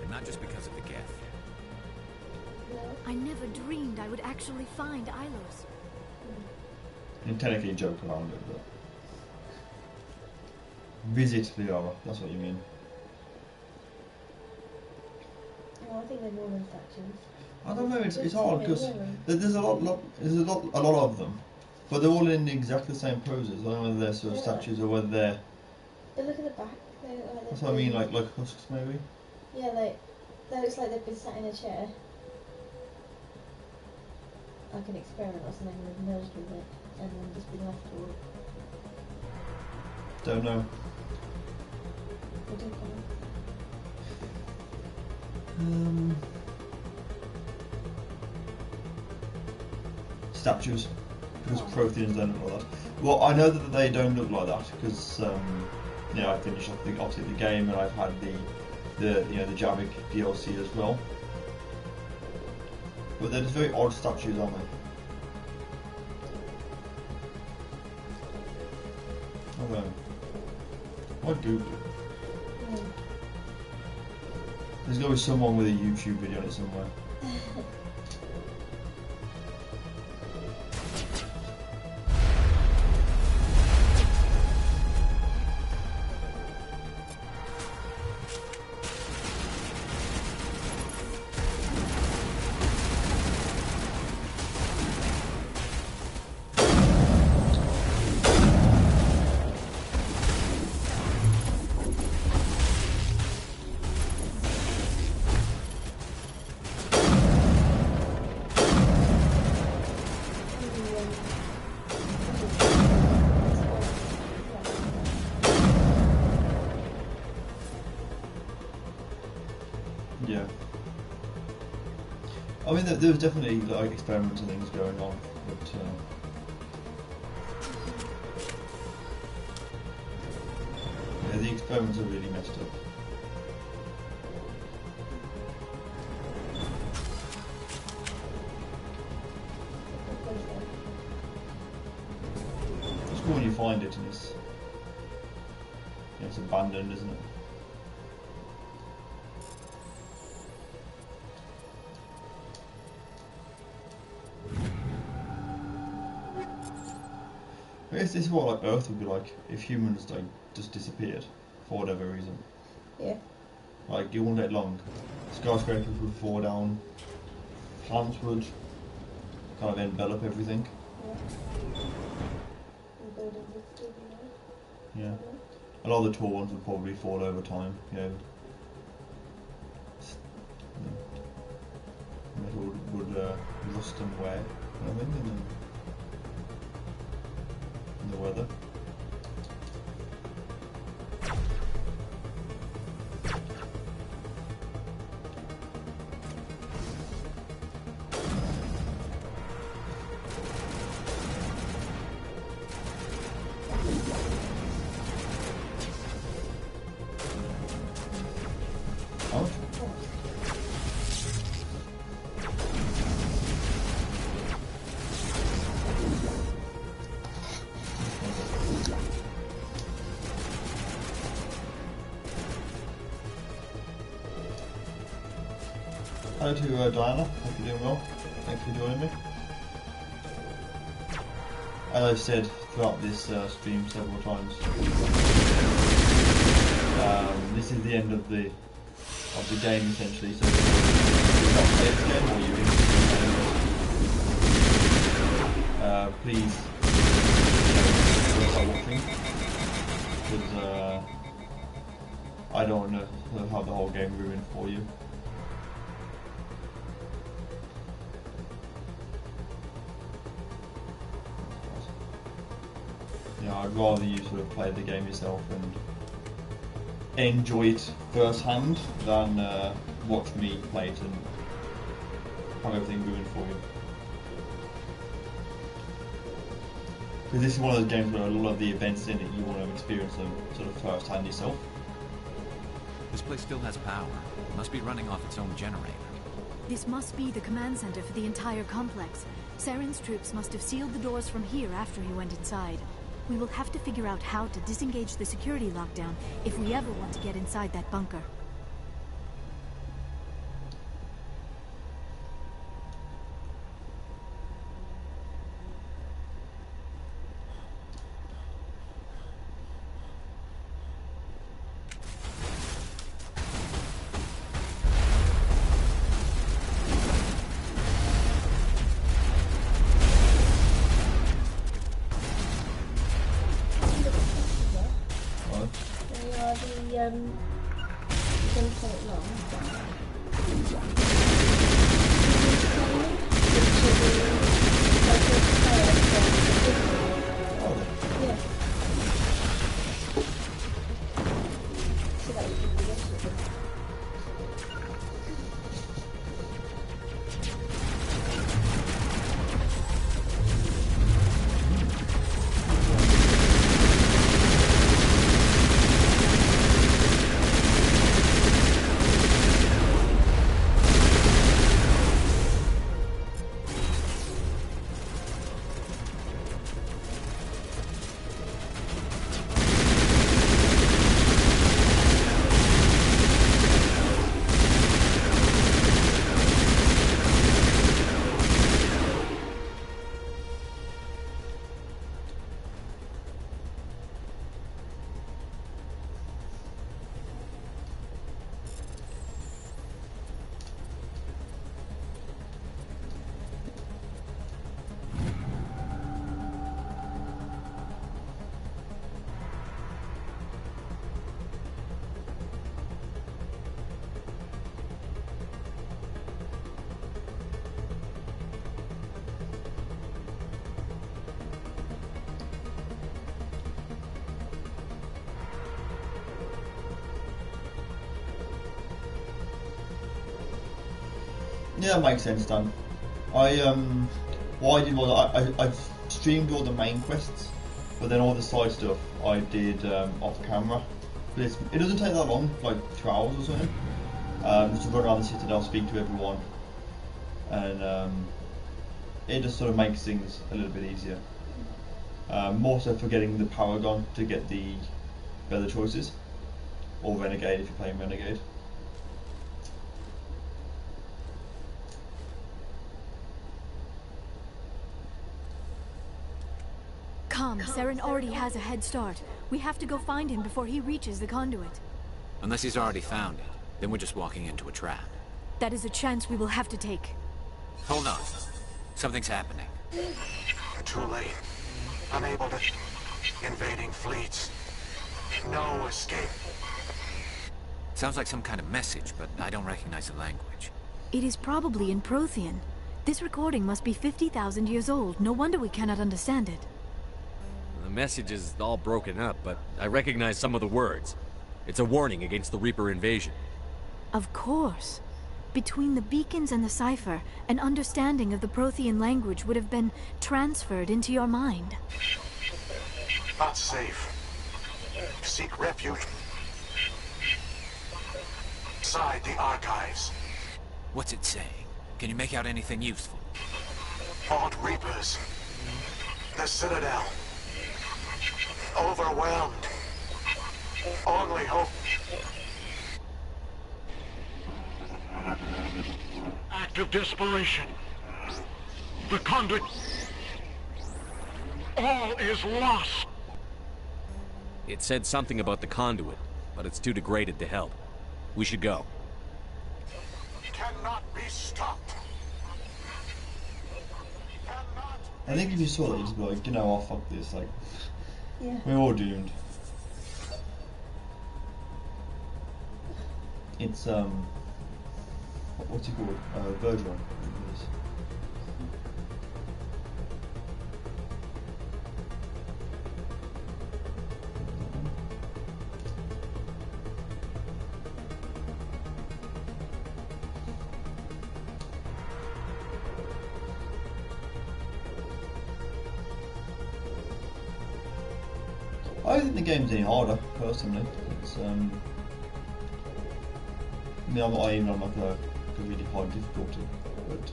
and not just because of the gift. I never dreamed I would actually find Ilos. You technically joke around it, but visit Liara, that's what you mean. Well, I think they're more than statues. I don't know. It's hard because there's a lot of them, but they're all in exactly the same poses. I don't know whether they're sort of statues or whether they're. But look at the back. That's what I mean, like husks maybe. Yeah, that looks like they've been sat in a chair, like an experiment or something, and they've merged with it, and then just been left to it. Don't know. I don't know. statues, because Protheans don't look like that. Well, I know that they don't look like that because you know, I finished obviously the game, and I've had the Javik DLC as well. But they're just very odd statues, aren't they? Okay. What Google? There's got to be someone with a YouTube video on it somewhere. Yeah. I mean, there was definitely like experiments and things going on, but yeah, the experiments are really messed up. It's cool when you find it, and it's abandoned, isn't it? I guess this is what like Earth would be like if humans like just disappeared for whatever reason. Yeah. Like it wouldn't take long. Skyscrapers would fall down, plants would kind of envelop everything. Yeah. A lot of the tall ones would probably fall over time, you know. Metal would rust and wear, you know what I mean? In the weather. Hello to Diana, hope you're doing well. Thanks for joining me. As I've said throughout this stream several times, this is the end of the game essentially. So if you've not played the game or you're interested, please start watching, because I don't want to have the whole game ruined for you. I'd rather you sort of play the game yourself and enjoy it firsthand than watch me play it and have everything ruined for you. Because this is one of those games where a lot of the events in it, you want to experience them sort of firsthand yourself. This place still has power. It must be running off its own generator. This must be the command center for the entire complex. Saren's troops must have sealed the doors from here after he went inside. We will have to figure out how to disengage the security lockdown if we ever want to get inside that bunker. Yeah, that makes sense, Dan. What I did was I've streamed all the main quests, but then all the side stuff I did off camera. But it doesn't take that long, like 2 hours or something. Just to run around the Citadel, speak to everyone, and it just sort of makes things a little bit easier. More so for getting the Paragon to get the better choices, or Renegade if you're playing Renegade. Come, Saren already has a head start. We have to go find him before he reaches the conduit. Unless he's already found it, then we're just walking into a trap. That is a chance we will have to take. Hold on. Something's happening. Too late. Unable to... Invading fleets. No escape. Sounds like some kind of message, but I don't recognize the language. It is probably in Prothean. This recording must be 50,000 years old. No wonder we cannot understand it. The message is all broken up, but I recognize some of the words. It's a warning against the Reaper invasion. Of course. Between the beacons and the cipher, an understanding of the Prothean language would have been transferred into your mind. Not safe. Seek refuge inside the archives. What's it saying? Can you make out anything useful? Fought Reapers. The Citadel. Overwhelmed. Only hope. Act of desperation. The conduit. All is lost. It said something about the conduit, but it's too degraded to help. We should go. Cannot be stopped. I think if you saw that, you'd be like, you know, oh fuck this, like, yeah. We're all doomed. It's, what's it called? Bergeron. I don't think the game's any harder, personally. It's, I mean, I'm not even on like a really high difficulty, but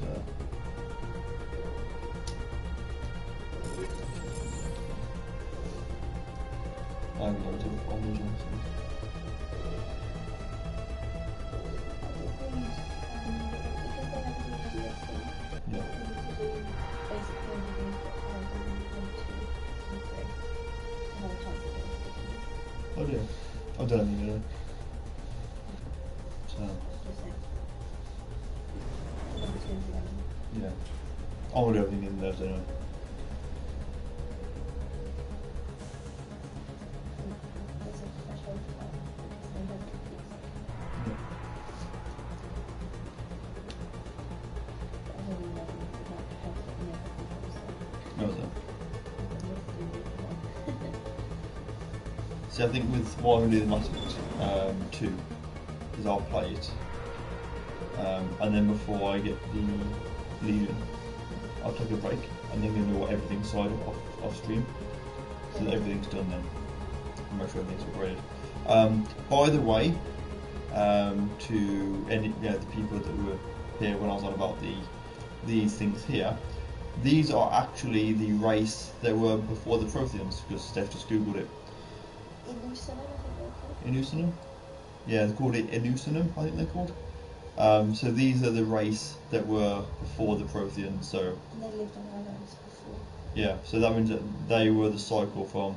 I haven't got a difficulty, honestly. Yeah. Oh dear. I don't even know. So. Yeah. I will do everything in there, don't I? See, I think with what I'm going to do in Mass Effect 2 is I'll play it, and then before I get the Legion, I'll take a break, and then do everything side off stream, so that everything's done then, and make sure everything's upgraded. By the way, to any the people that were here when I was on about these things here, these are actually the race that were before the Protheans, because Steph just googled it. Inusanum? Yeah, they called it Inusanum, I think they're called. So these are the race that were before the Protheans, so... And they lived on islands before. Yeah, so that means that they were the cycle from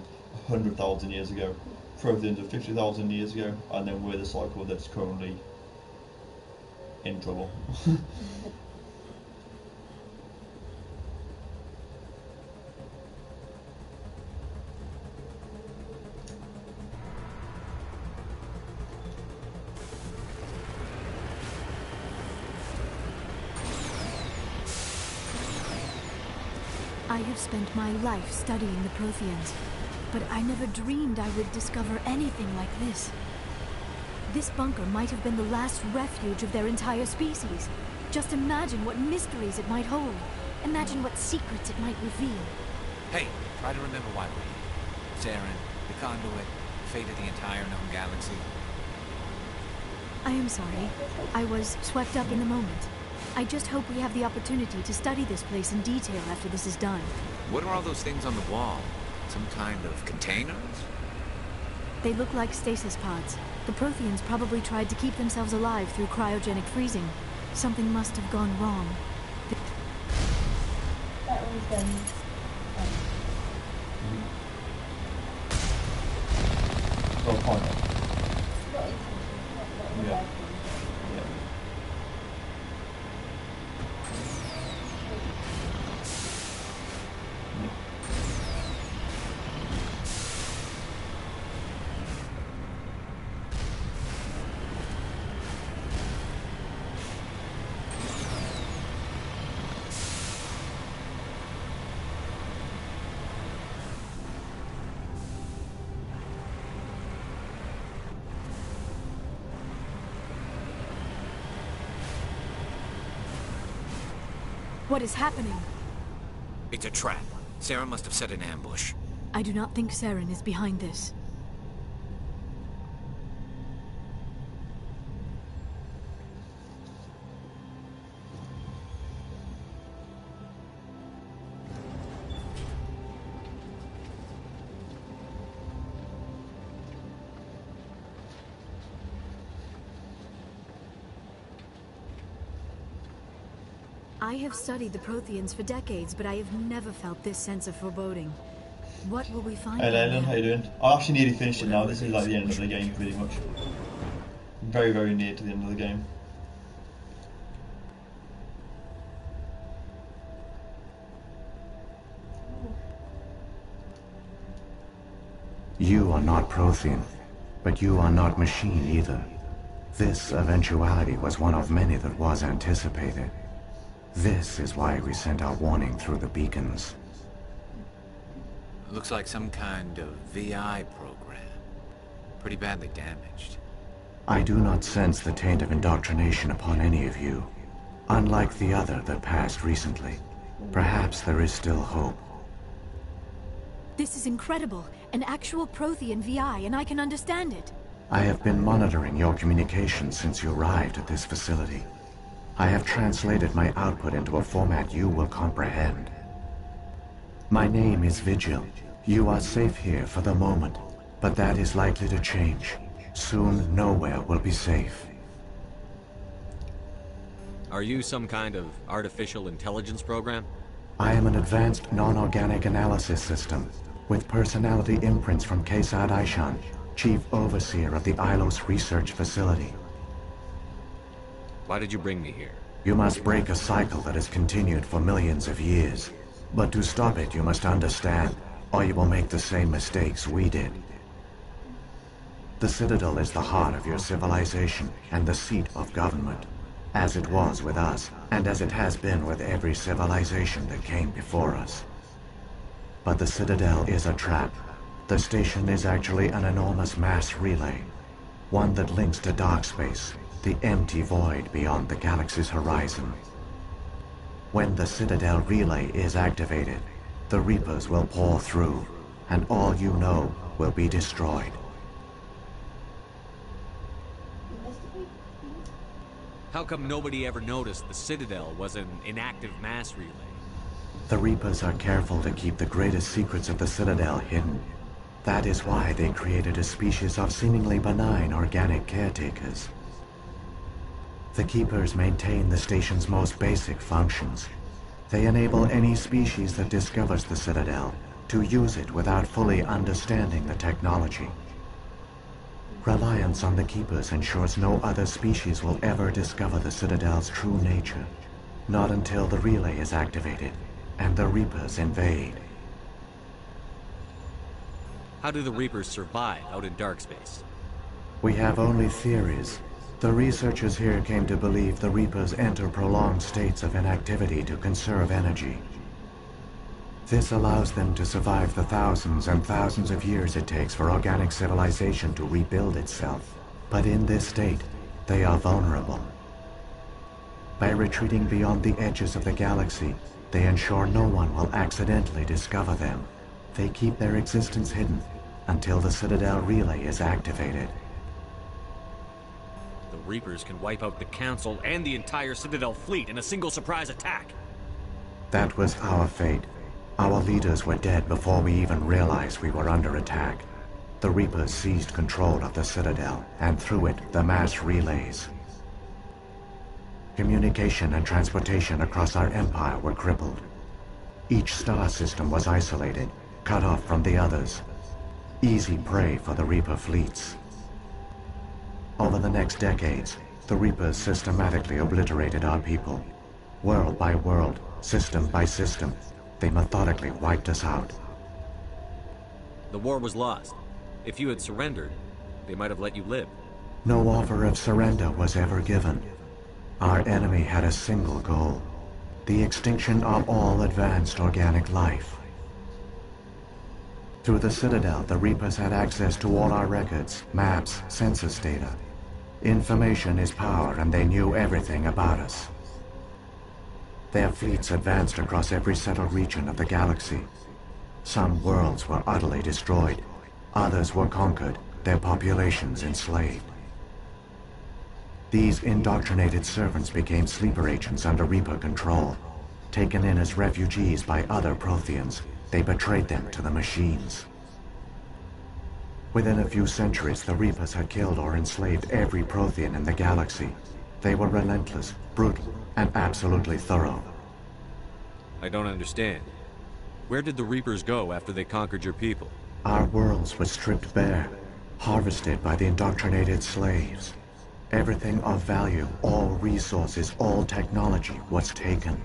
100,000 years ago. Protheans are 50,000 years ago, and then we're the cycle that's currently in trouble. I have spent my life studying the Protheans, but I never dreamed I would discover anything like this. This bunker might have been the last refuge of their entire species. Just imagine what mysteries it might hold. Imagine what secrets it might reveal. Hey, try to remember why we're here. Saren, the conduit, the fate of the entire known galaxy. I am sorry. I was swept up in the moment. I just hope we have the opportunity to study this place in detail after this is done. What are all those things on the wall? Some kind of containers? They look like stasis pods. The Protheans probably tried to keep themselves alive through cryogenic freezing. Something must have gone wrong. That was Well, fine. not intentional, Yeah. What is happening? It's a trap. Saren must have set an ambush. I do not think Saren is behind this. I have studied the Protheans for decades, but I have never felt this sense of foreboding. What will we find? Hey Leyland, how you doing? I actually nearly finished it now. This is like the end of the game, pretty much. Very, very near to the end of the game. You are not Prothean, but you are not machine either. This eventuality was one of many that was anticipated. This is why we sent our warning through the beacons. Looks like some kind of VI program. Pretty badly damaged. I do not sense the taint of indoctrination upon any of you. Unlike the other that passed recently. Perhaps there is still hope. This is incredible. An actual Prothean VI, and I can understand it. I have been monitoring your communications since you arrived at this facility. I have translated my output into a format you will comprehend. My name is Vigil. You are safe here for the moment, but that is likely to change. Soon, nowhere will be safe. Are you some kind of artificial intelligence program? I am an advanced non-organic analysis system, with personality imprints from Kesad Aishan, Chief Overseer of the Ilos Research Facility. Why did you bring me here? You must break a cycle that has continued for millions of years. But to stop it, you must understand, or you will make the same mistakes we did. The Citadel is the heart of your civilization and the seat of government, as it was with us, and as it has been with every civilization that came before us. But the Citadel is a trap. The station is actually an enormous mass relay, one that links to dark space, the empty void beyond the galaxy's horizon. When the Citadel relay is activated, the Reapers will pour through, and all you know will be destroyed. How come nobody ever noticed the Citadel was an inactive mass relay? The Reapers are careful to keep the greatest secrets of the Citadel hidden. That is why they created a species of seemingly benign organic caretakers. The Keepers maintain the station's most basic functions. They enable any species that discovers the Citadel to use it without fully understanding the technology. Reliance on the Keepers ensures no other species will ever discover the Citadel's true nature. Not until the relay is activated and the Reapers invade. How do the Reapers survive out in dark space? We have only theories. The researchers here came to believe the Reapers enter prolonged states of inactivity to conserve energy. This allows them to survive the thousands and thousands of years it takes for organic civilization to rebuild itself. But in this state, they are vulnerable. By retreating beyond the edges of the galaxy, they ensure no one will accidentally discover them. They keep their existence hidden until the Citadel relay is activated. The Reapers can wipe out the Council and the entire Citadel fleet in a single surprise attack. That was our fate. Our leaders were dead before we even realized we were under attack. The Reapers seized control of the Citadel, and through it, the mass relays. Communication and transportation across our empire were crippled. Each star system was isolated, cut off from the others. Easy prey for the Reaper fleets. Over the next decades, the Reapers systematically obliterated our people. World by world, system by system, they methodically wiped us out. The war was lost. If you had surrendered, they might have let you live. No offer of surrender was ever given. Our enemy had a single goal: the extinction of all advanced organic life. Through the Citadel, the Reapers had access to all our records, maps, census data. Information is power, and they knew everything about us. Their fleets advanced across every settled region of the galaxy. Some worlds were utterly destroyed. Others were conquered, their populations enslaved. These indoctrinated servants became sleeper agents under Reaper control. Taken in as refugees by other Protheans, they betrayed them to the machines. Within a few centuries, the Reapers had killed or enslaved every Prothean in the galaxy. They were relentless, brutal, and absolutely thorough. I don't understand. Where did the Reapers go after they conquered your people? Our worlds were stripped bare, harvested by the indoctrinated slaves. Everything of value, all resources, all technology was taken.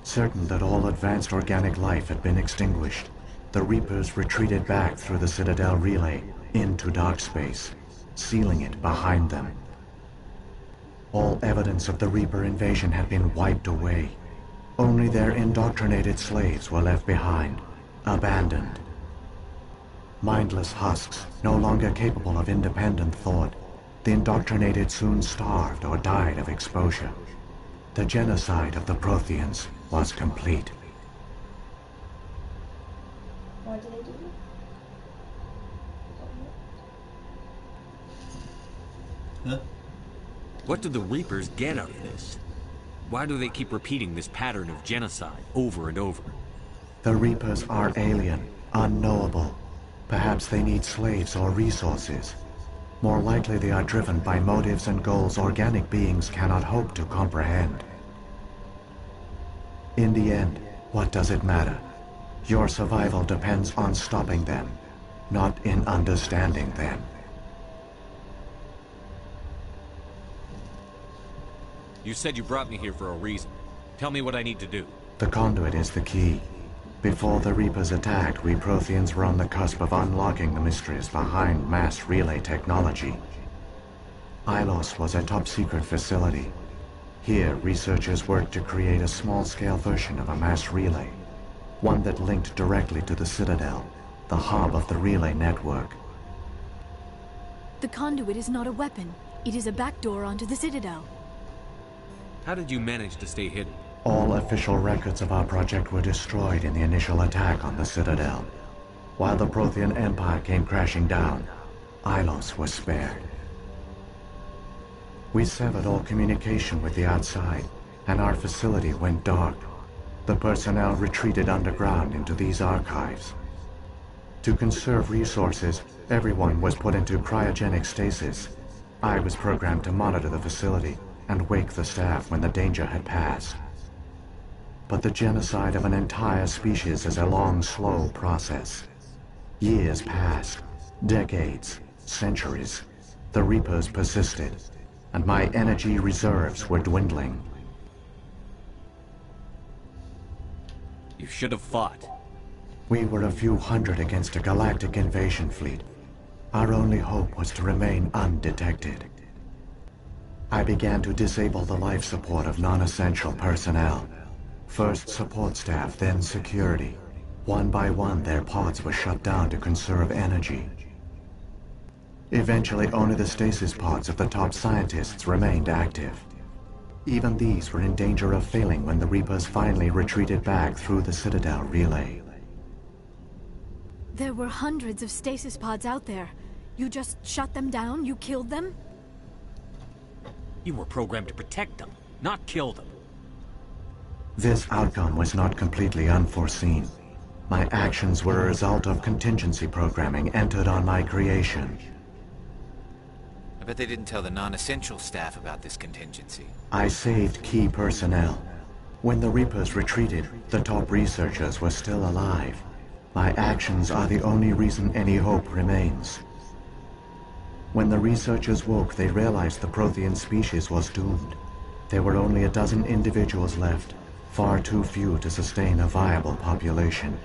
Certain that all advanced organic life had been extinguished, the Reapers retreated back through the Citadel relay into dark space, sealing it behind them. All evidence of the Reaper invasion had been wiped away. Only their indoctrinated slaves were left behind, abandoned. Mindless husks, no longer capable of independent thought, the indoctrinated soon starved or died of exposure. The genocide of the Protheans was complete. Why do they do that? Huh? What do the Reapers get out of this? Why do they keep repeating this pattern of genocide over and over? The Reapers are alien, unknowable. Perhaps they need slaves or resources. More likely they are driven by motives and goals organic beings cannot hope to comprehend. In the end, what does it matter? Your survival depends on stopping them, not in understanding them. You said you brought me here for a reason. Tell me what I need to do. The conduit is the key. Before the Reapers attacked, we Protheans were on the cusp of unlocking the mysteries behind mass relay technology. Ilos was a top-secret facility. Here, researchers worked to create a small-scale version of a mass relay, one that linked directly to the Citadel, the hub of the relay network. The conduit is not a weapon. It is a backdoor onto the Citadel. How did you manage to stay hidden? All official records of our project were destroyed in the initial attack on the Citadel. While the Prothean Empire came crashing down, Ilos was spared. We severed all communication with the outside, and our facility went dark. The personnel retreated underground into these archives. To conserve resources, everyone was put into cryogenic stasis. I was programmed to monitor the facility and wake the staff when the danger had passed. But the genocide of an entire species is a long, slow process. Years passed, decades, centuries. The Reapers persisted, and my energy reserves were dwindling. You should have fought. We were a few hundred against a galactic invasion fleet. Our only hope was to remain undetected. I began to disable the life support of non-essential personnel. First support staff, then security. One by one, their pods were shut down to conserve energy. Eventually, only the stasis pods of the top scientists remained active. Even these were in danger of failing when the Reapers finally retreated back through the Citadel relay. There were hundreds of stasis pods out there. You just shut them down? You killed them? You were programmed to protect them, not kill them. This outcome was not completely unforeseen. My actions were a result of contingency programming entered on my creation. I bet they didn't tell the non-essential staff about this contingency. I saved key personnel. When the Reapers retreated, the top researchers were still alive. My actions are the only reason any hope remains. When the researchers woke, they realized the Prothean species was doomed. There were only a dozen individuals left, far too few to sustain a viable population.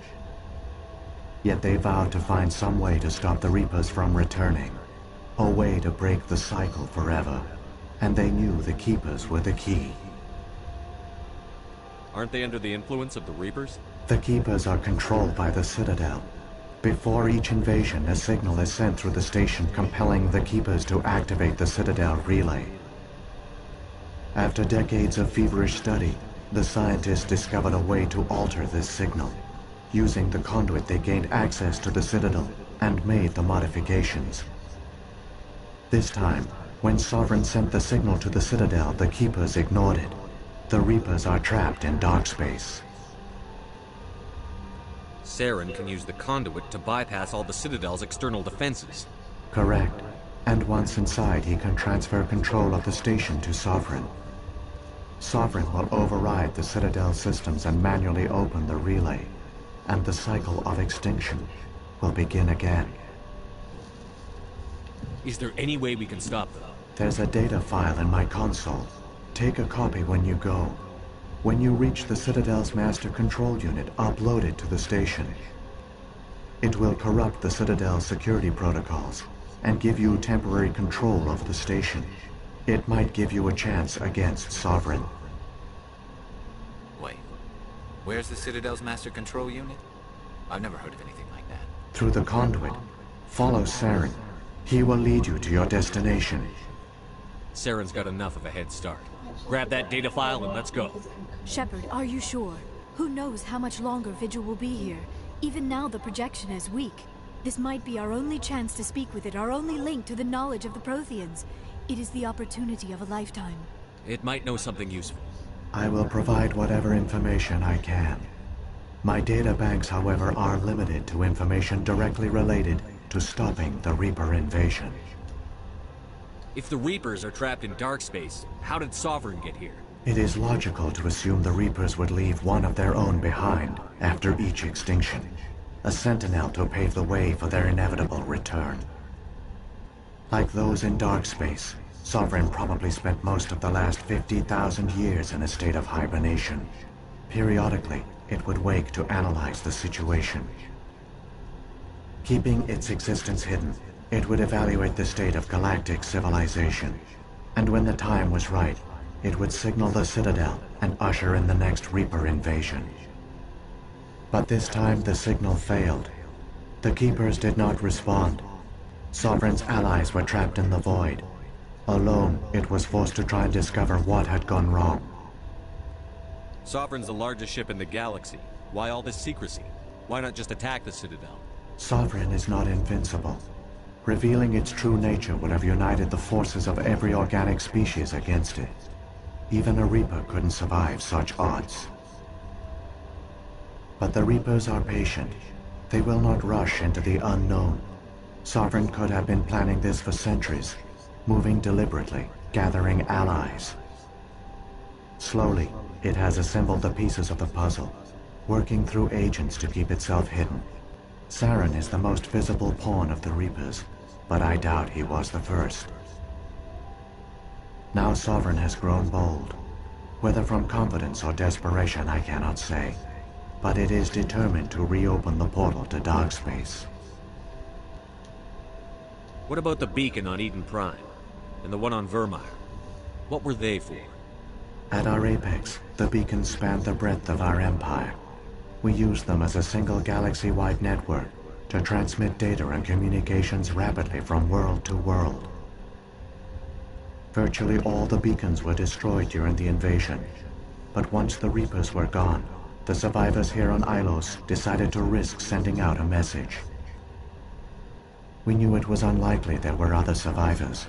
Yet they vowed to find some way to stop the Reapers from returning. A way to break the cycle forever. And they knew the Keepers were the key. Aren't they under the influence of the Reapers? The Keepers are controlled by the Citadel. Before each invasion, a signal is sent through the station compelling the Keepers to activate the Citadel relay. After decades of feverish study, the scientists discovered a way to alter this signal. Using the conduit, they gained access to the Citadel and made the modifications. This time, when Sovereign sent the signal to the Citadel, the Keepers ignored it. The Reapers are trapped in dark space. Saren can use the conduit to bypass all the Citadel's external defenses. Correct. And once inside, he can transfer control of the station to Sovereign. Sovereign will override the Citadel systems and manually open the relay. And the cycle of extinction will begin again. Is there any way we can stop them? There's a data file in my console. Take a copy when you go. When you reach the Citadel's master control unit, upload it to the station. It will corrupt the Citadel's security protocols and give you temporary control of the station. It might give you a chance against Sovereign. Wait, where's the Citadel's master control unit? I've never heard of anything like that. Through the conduit, follow Saren. He will lead you to your destination. Saren's got enough of a head start. Grab that data file and let's go. Shepard, are you sure? Who knows how much longer Vigil will be here? Even now the projection is weak. This might be our only chance to speak with it, our only link to the knowledge of the Protheans. It is the opportunity of a lifetime. It might know something useful. I will provide whatever information I can. My data banks, however, are limited to information directly related to stopping the Reaper invasion. If the Reapers are trapped in dark space, how did Sovereign get here? It is logical to assume the Reapers would leave one of their own behind after each extinction. A sentinel to pave the way for their inevitable return. Like those in dark space, Sovereign probably spent most of the last 50,000 years in a state of hibernation. Periodically, it would wake to analyze the situation. Keeping its existence hidden, it would evaluate the state of galactic civilization. And when the time was right, it would signal the Citadel and usher in the next Reaper invasion. But this time the signal failed. The Keepers did not respond. Sovereign's allies were trapped in the void. Alone, it was forced to try and discover what had gone wrong. Sovereign's the largest ship in the galaxy. Why all this secrecy? Why not just attack the Citadel? Sovereign is not invincible. Revealing its true nature would have united the forces of every organic species against it. Even a Reaper couldn't survive such odds. But the Reapers are patient. They will not rush into the unknown. Sovereign could have been planning this for centuries, moving deliberately, gathering allies. Slowly, it has assembled the pieces of the puzzle, working through agents to keep itself hidden. Saren is the most visible pawn of the Reapers, but I doubt he was the first. Now Sovereign has grown bold. Whether from confidence or desperation, I cannot say. But it is determined to reopen the portal to dark space. What about the beacon on Eden Prime? And the one on Vermeer? What were they for? At our apex, the beacons spanned the breadth of our empire. We used them as a single galaxy-wide network to transmit data and communications rapidly from world to world. Virtually all the beacons were destroyed during the invasion. But once the Reapers were gone, the survivors here on Ilos decided to risk sending out a message. We knew it was unlikely there were other survivors,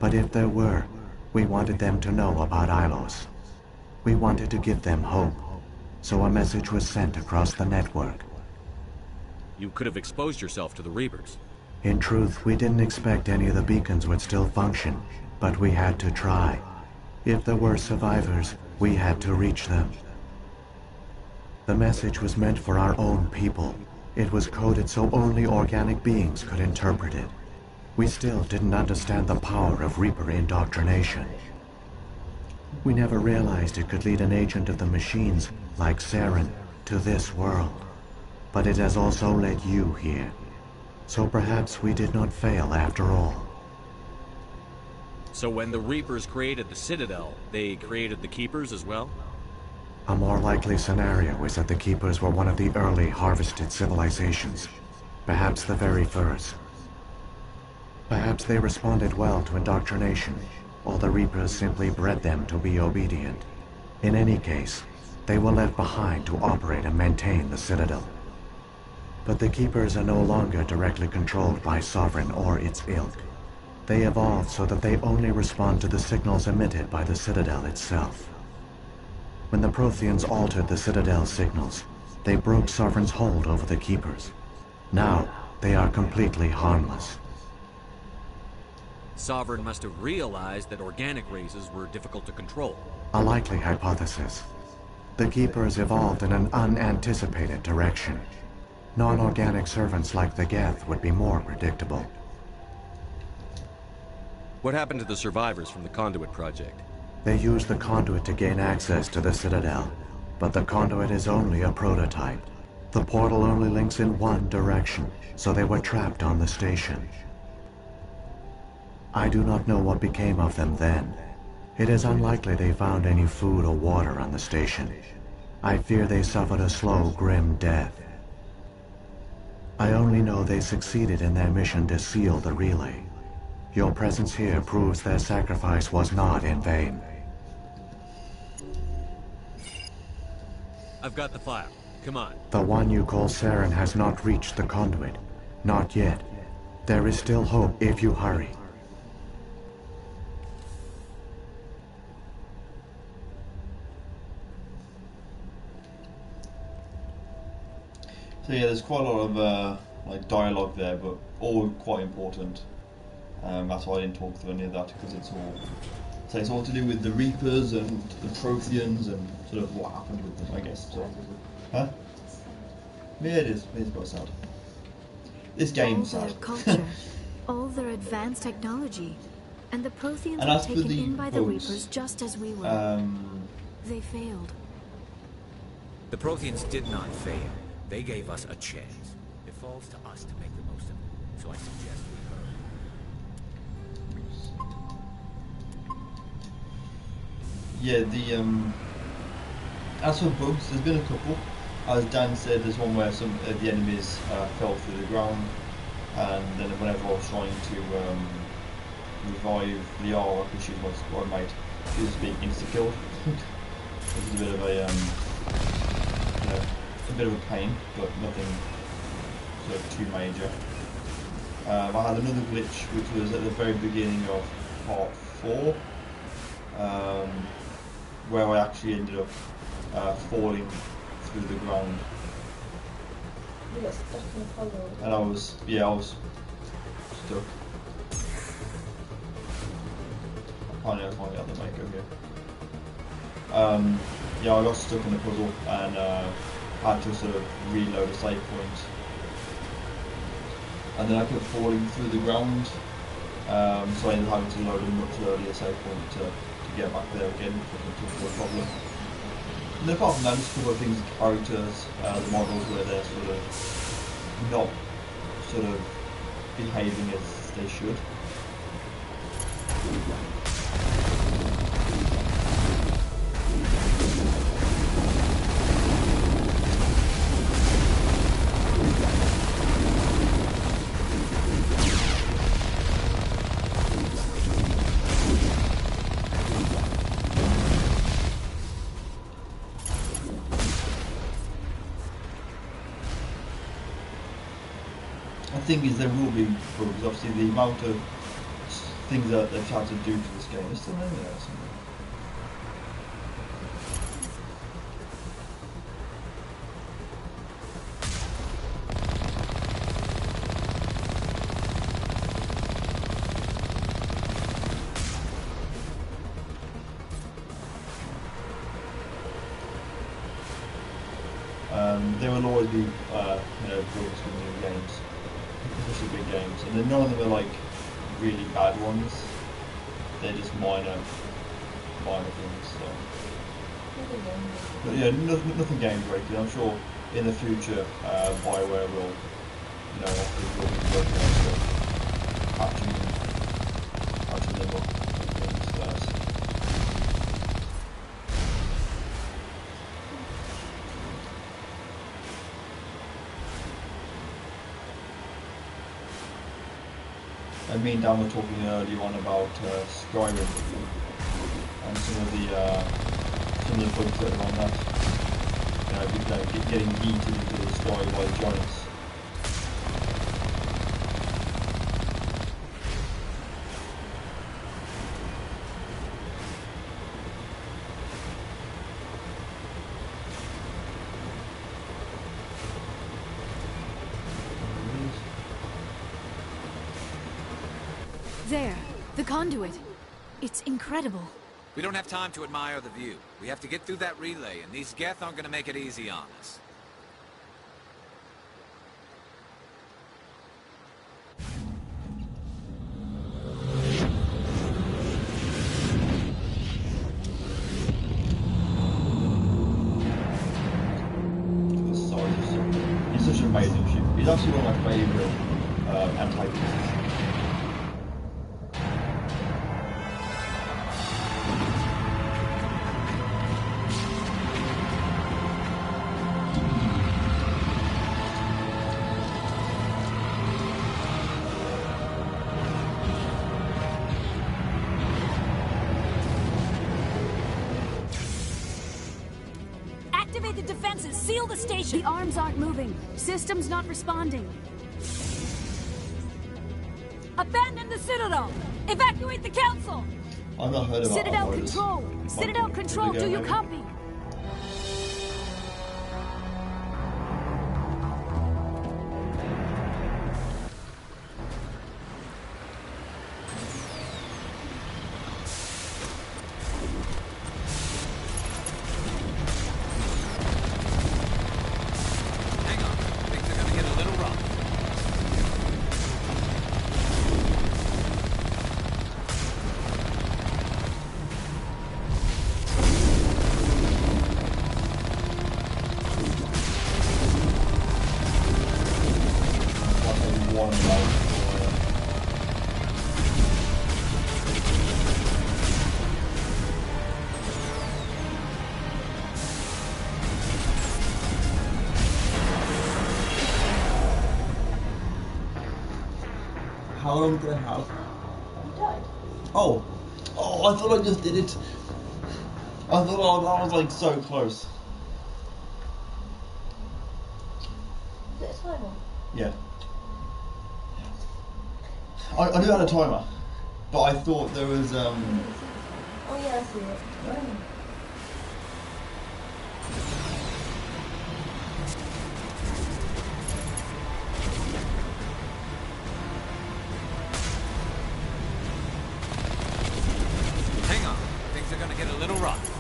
but if there were, we wanted them to know about Ilos. We wanted to give them hope, so a message was sent across the network. You could have exposed yourself to the Reapers. In truth, we didn't expect any of the beacons would still function, but we had to try. If there were survivors, we had to reach them. The message was meant for our own people. It was coded so only organic beings could interpret it. We still didn't understand the power of Reaper indoctrination. We never realized it could lead an agent of the machines, like Saren, to this world. But it has also led you here. So perhaps we did not fail after all. So when the Reapers created the Citadel, they created the Keepers as well? A more likely scenario is that the Keepers were one of the early harvested civilizations. Perhaps the very first. Perhaps they responded well to indoctrination, or the Reapers simply bred them to be obedient. In any case, they were left behind to operate and maintain the Citadel. But the Keepers are no longer directly controlled by Sovereign or its ilk. They evolved so that they only respond to the signals emitted by the Citadel itself. When the Protheans altered the Citadel's signals, they broke Sovereign's hold over the Keepers. Now, they are completely harmless. Sovereign must have realized that organic races were difficult to control. A likely hypothesis. The Keepers evolved in an unanticipated direction. Non-organic servants like the Geth would be more predictable. What happened to the survivors from the Conduit project? They used the Conduit to gain access to the Citadel, but the Conduit is only a prototype. The portal only links in one direction, so they were trapped on the station. I do not know what became of them then. It is unlikely they found any food or water on the station. I fear they suffered a slow, grim death. I only know they succeeded in their mission to seal the relay. Your presence here proves their sacrifice was not in vain. I've got the file. Come on. The one you call Saren has not reached the Conduit. Not yet. There is still hope if you hurry. So yeah, there's quite a lot of like dialogue there, but all quite important. That's why I didn't talk through any of that, because it's all to do with the Reapers and the Protheans and sort of what happened with them, I guess. So, huh? Yeah, it is. It is quite sad. This game's sad. All their culture, all their advanced technology, and the Protheans were taken in by the Reapers just as we were. They failed. The Protheans did not fail. They gave us a chance. It falls to us to make the most of it. So I suggest we hurry. Yeah, as for bugs, there's been a couple. As Dan said, there's one where some of the enemies fell through the ground, and then whenever I was trying to revive Liara, because she was my squad mate, she was being insta-killed. This is a bit of a pain, but nothing sort of too major. I had another glitch, which was at the very beginning of part 4, where I actually ended up falling through the ground. You got stuck in the puzzle. And I was stuck. I can't get out the makeup here. Yeah, I got stuck in the puzzle and had to sort of reload a save point. And then I kept falling through the ground, so I ended up having to load a much earlier save point to get back there again, which was a problem. And then apart from that, just a couple of things, characters, the models where they're sort of not sort of behaving as they should. thing is, there will be bugs. Obviously, the amount of things that they've tried to do to this game is still in there. There will always be, bugs with new games, especially big games, and then none of them are like really bad ones. They're just minor things. So. But yeah, nothing game breaking. I'm sure in the future, BioWare will, will be working on stuff, patching them up and things. And me and Dan were talking earlier on about Skyrim and some of the bugs that are on that. Getting yeeted into the sky by the giants. There, the conduit. It's incredible. We don't have time to admire the view. We have to get through that relay, and these Geth aren't gonna make it easy on us. He's such an amazing ship. He's actually one of my favourite antagonists. Activate the defenses! Seal the station! The arms aren't moving. System's not responding. Abandon the Citadel! Evacuate the Council! I've not heard about Citadel Control! Citadel Control, do you copy? How long did I have? You died. Oh, I thought I just did it. I thought I was like so close. Is it a timer? Yeah. I knew I had a timer, but I thought there was Oh yeah, I see it. Hang on. Things are gonna get a little rough.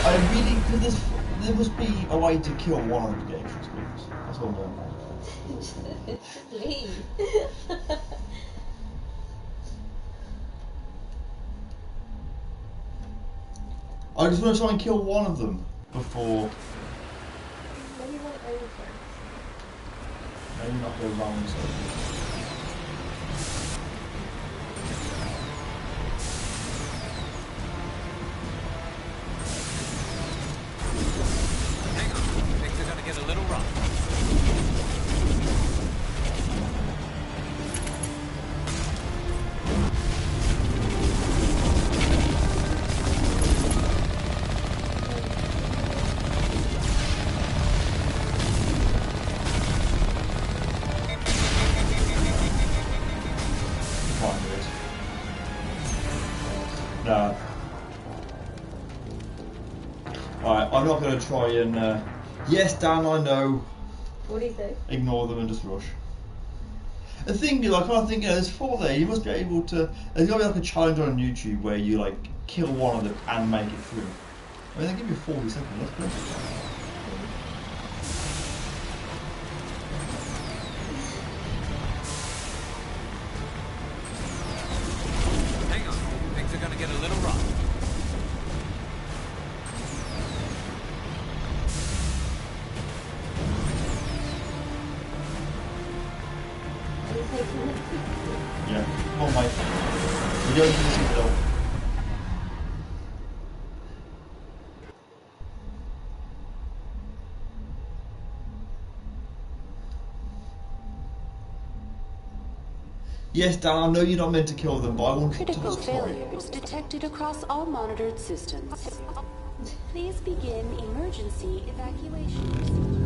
I really, because there must be a way to kill one of the games experience. That's all I'm doing. Leave. I just want to try and kill one of them before. Maybe one over. Maybe not go round circles. fine with it. No. Alright, I'm not going to try and... yes, Dan, I know. What do you say? Ignore them and just rush. The thing is, I kind of think, you know, there's 4 there, you must be able to... There's got to be like a challenge on YouTube where you, like, kill one of them and make it through. I mean, they give you 40 seconds, that's perfect. Hang on, things are gonna get a little rough. Yeah, come on, mate. We're going to the Citadel. Yes, Dan, I know you're not meant to kill them, but I want to Critical just try. failures detected across all monitored systems. Please begin emergency evacuation.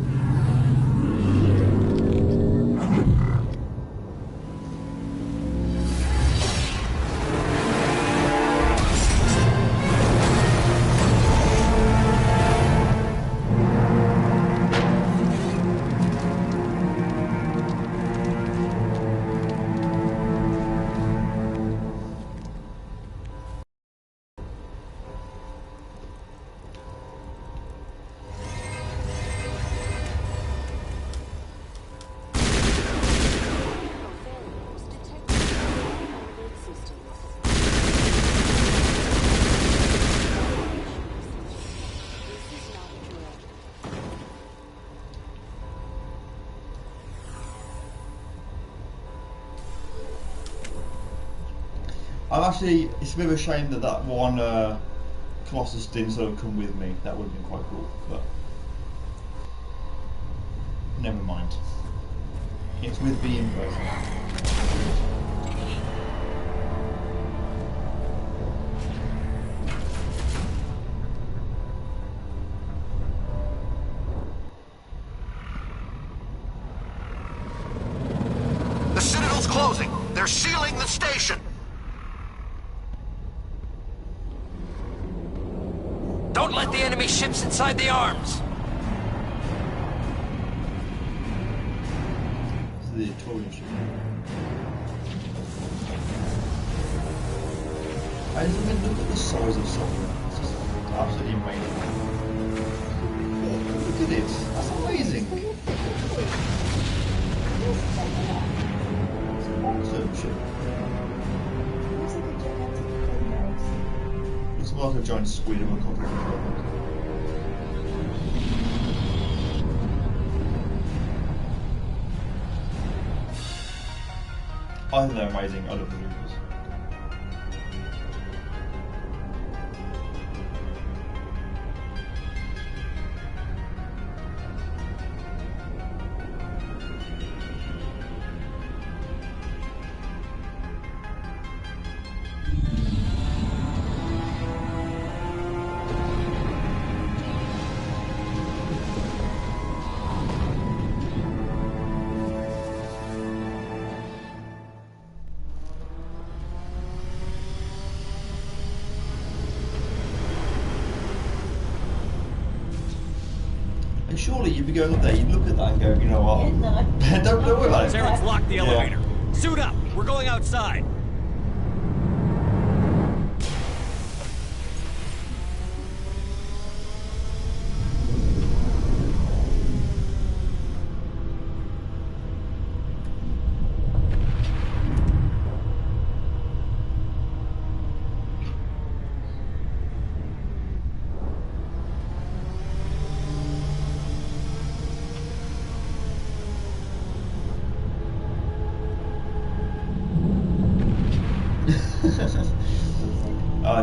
I'm actually, it's a bit of a shame that that one Colossus didn't sort of come with me. That would have been quite cool, but never mind. It's with the invertebrates. The Citadel's closing. They're sealing the station. Don't let the enemy ships inside the arms. The Victorian ship. I just mean, look at the size of something. It's just absolutely amazing. Look at it. That's amazing. It's a long-term ship. Looks like a giant squid of a copper. I think they're amazing. I love the Reapers. Surely you'd be going up there, you'd look at that and go, you know what? don't worry about it. Terrence, lock the elevator. Suit up. We're going outside.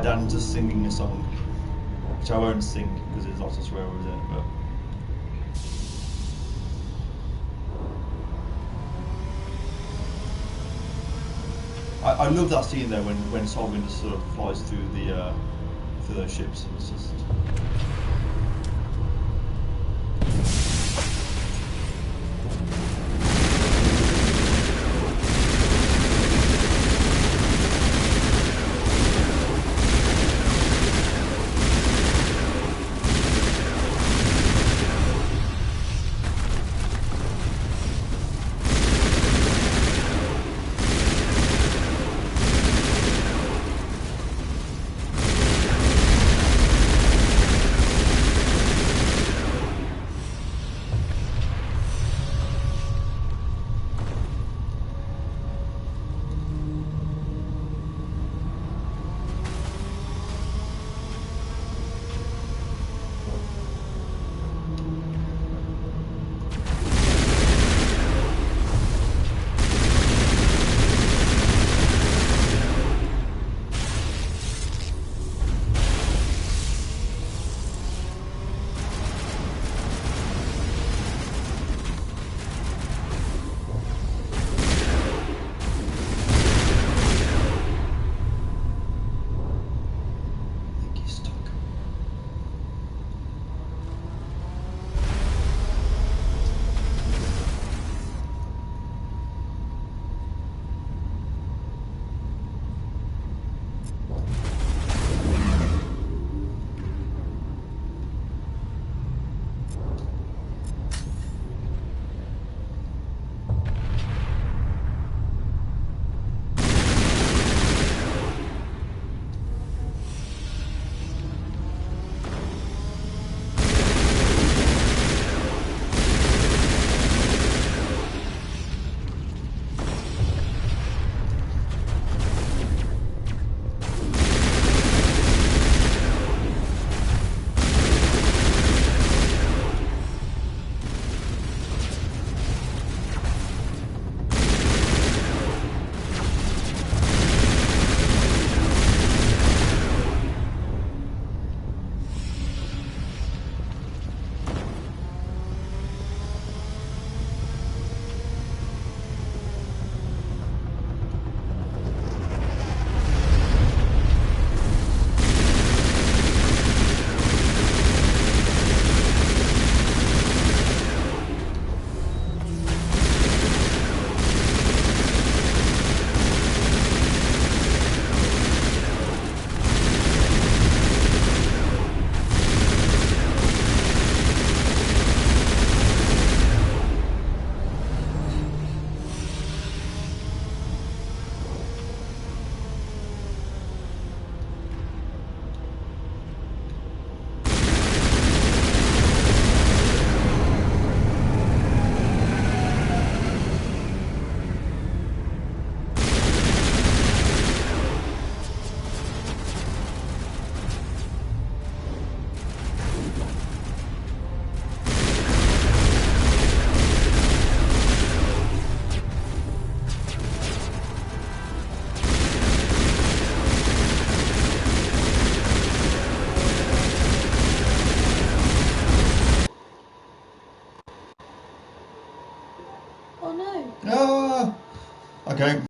Dan's just singing a song, which I won't sing because there's lots of swear words in it, but I love that scene there when Solvin just sort of flies through the through those ships. It's just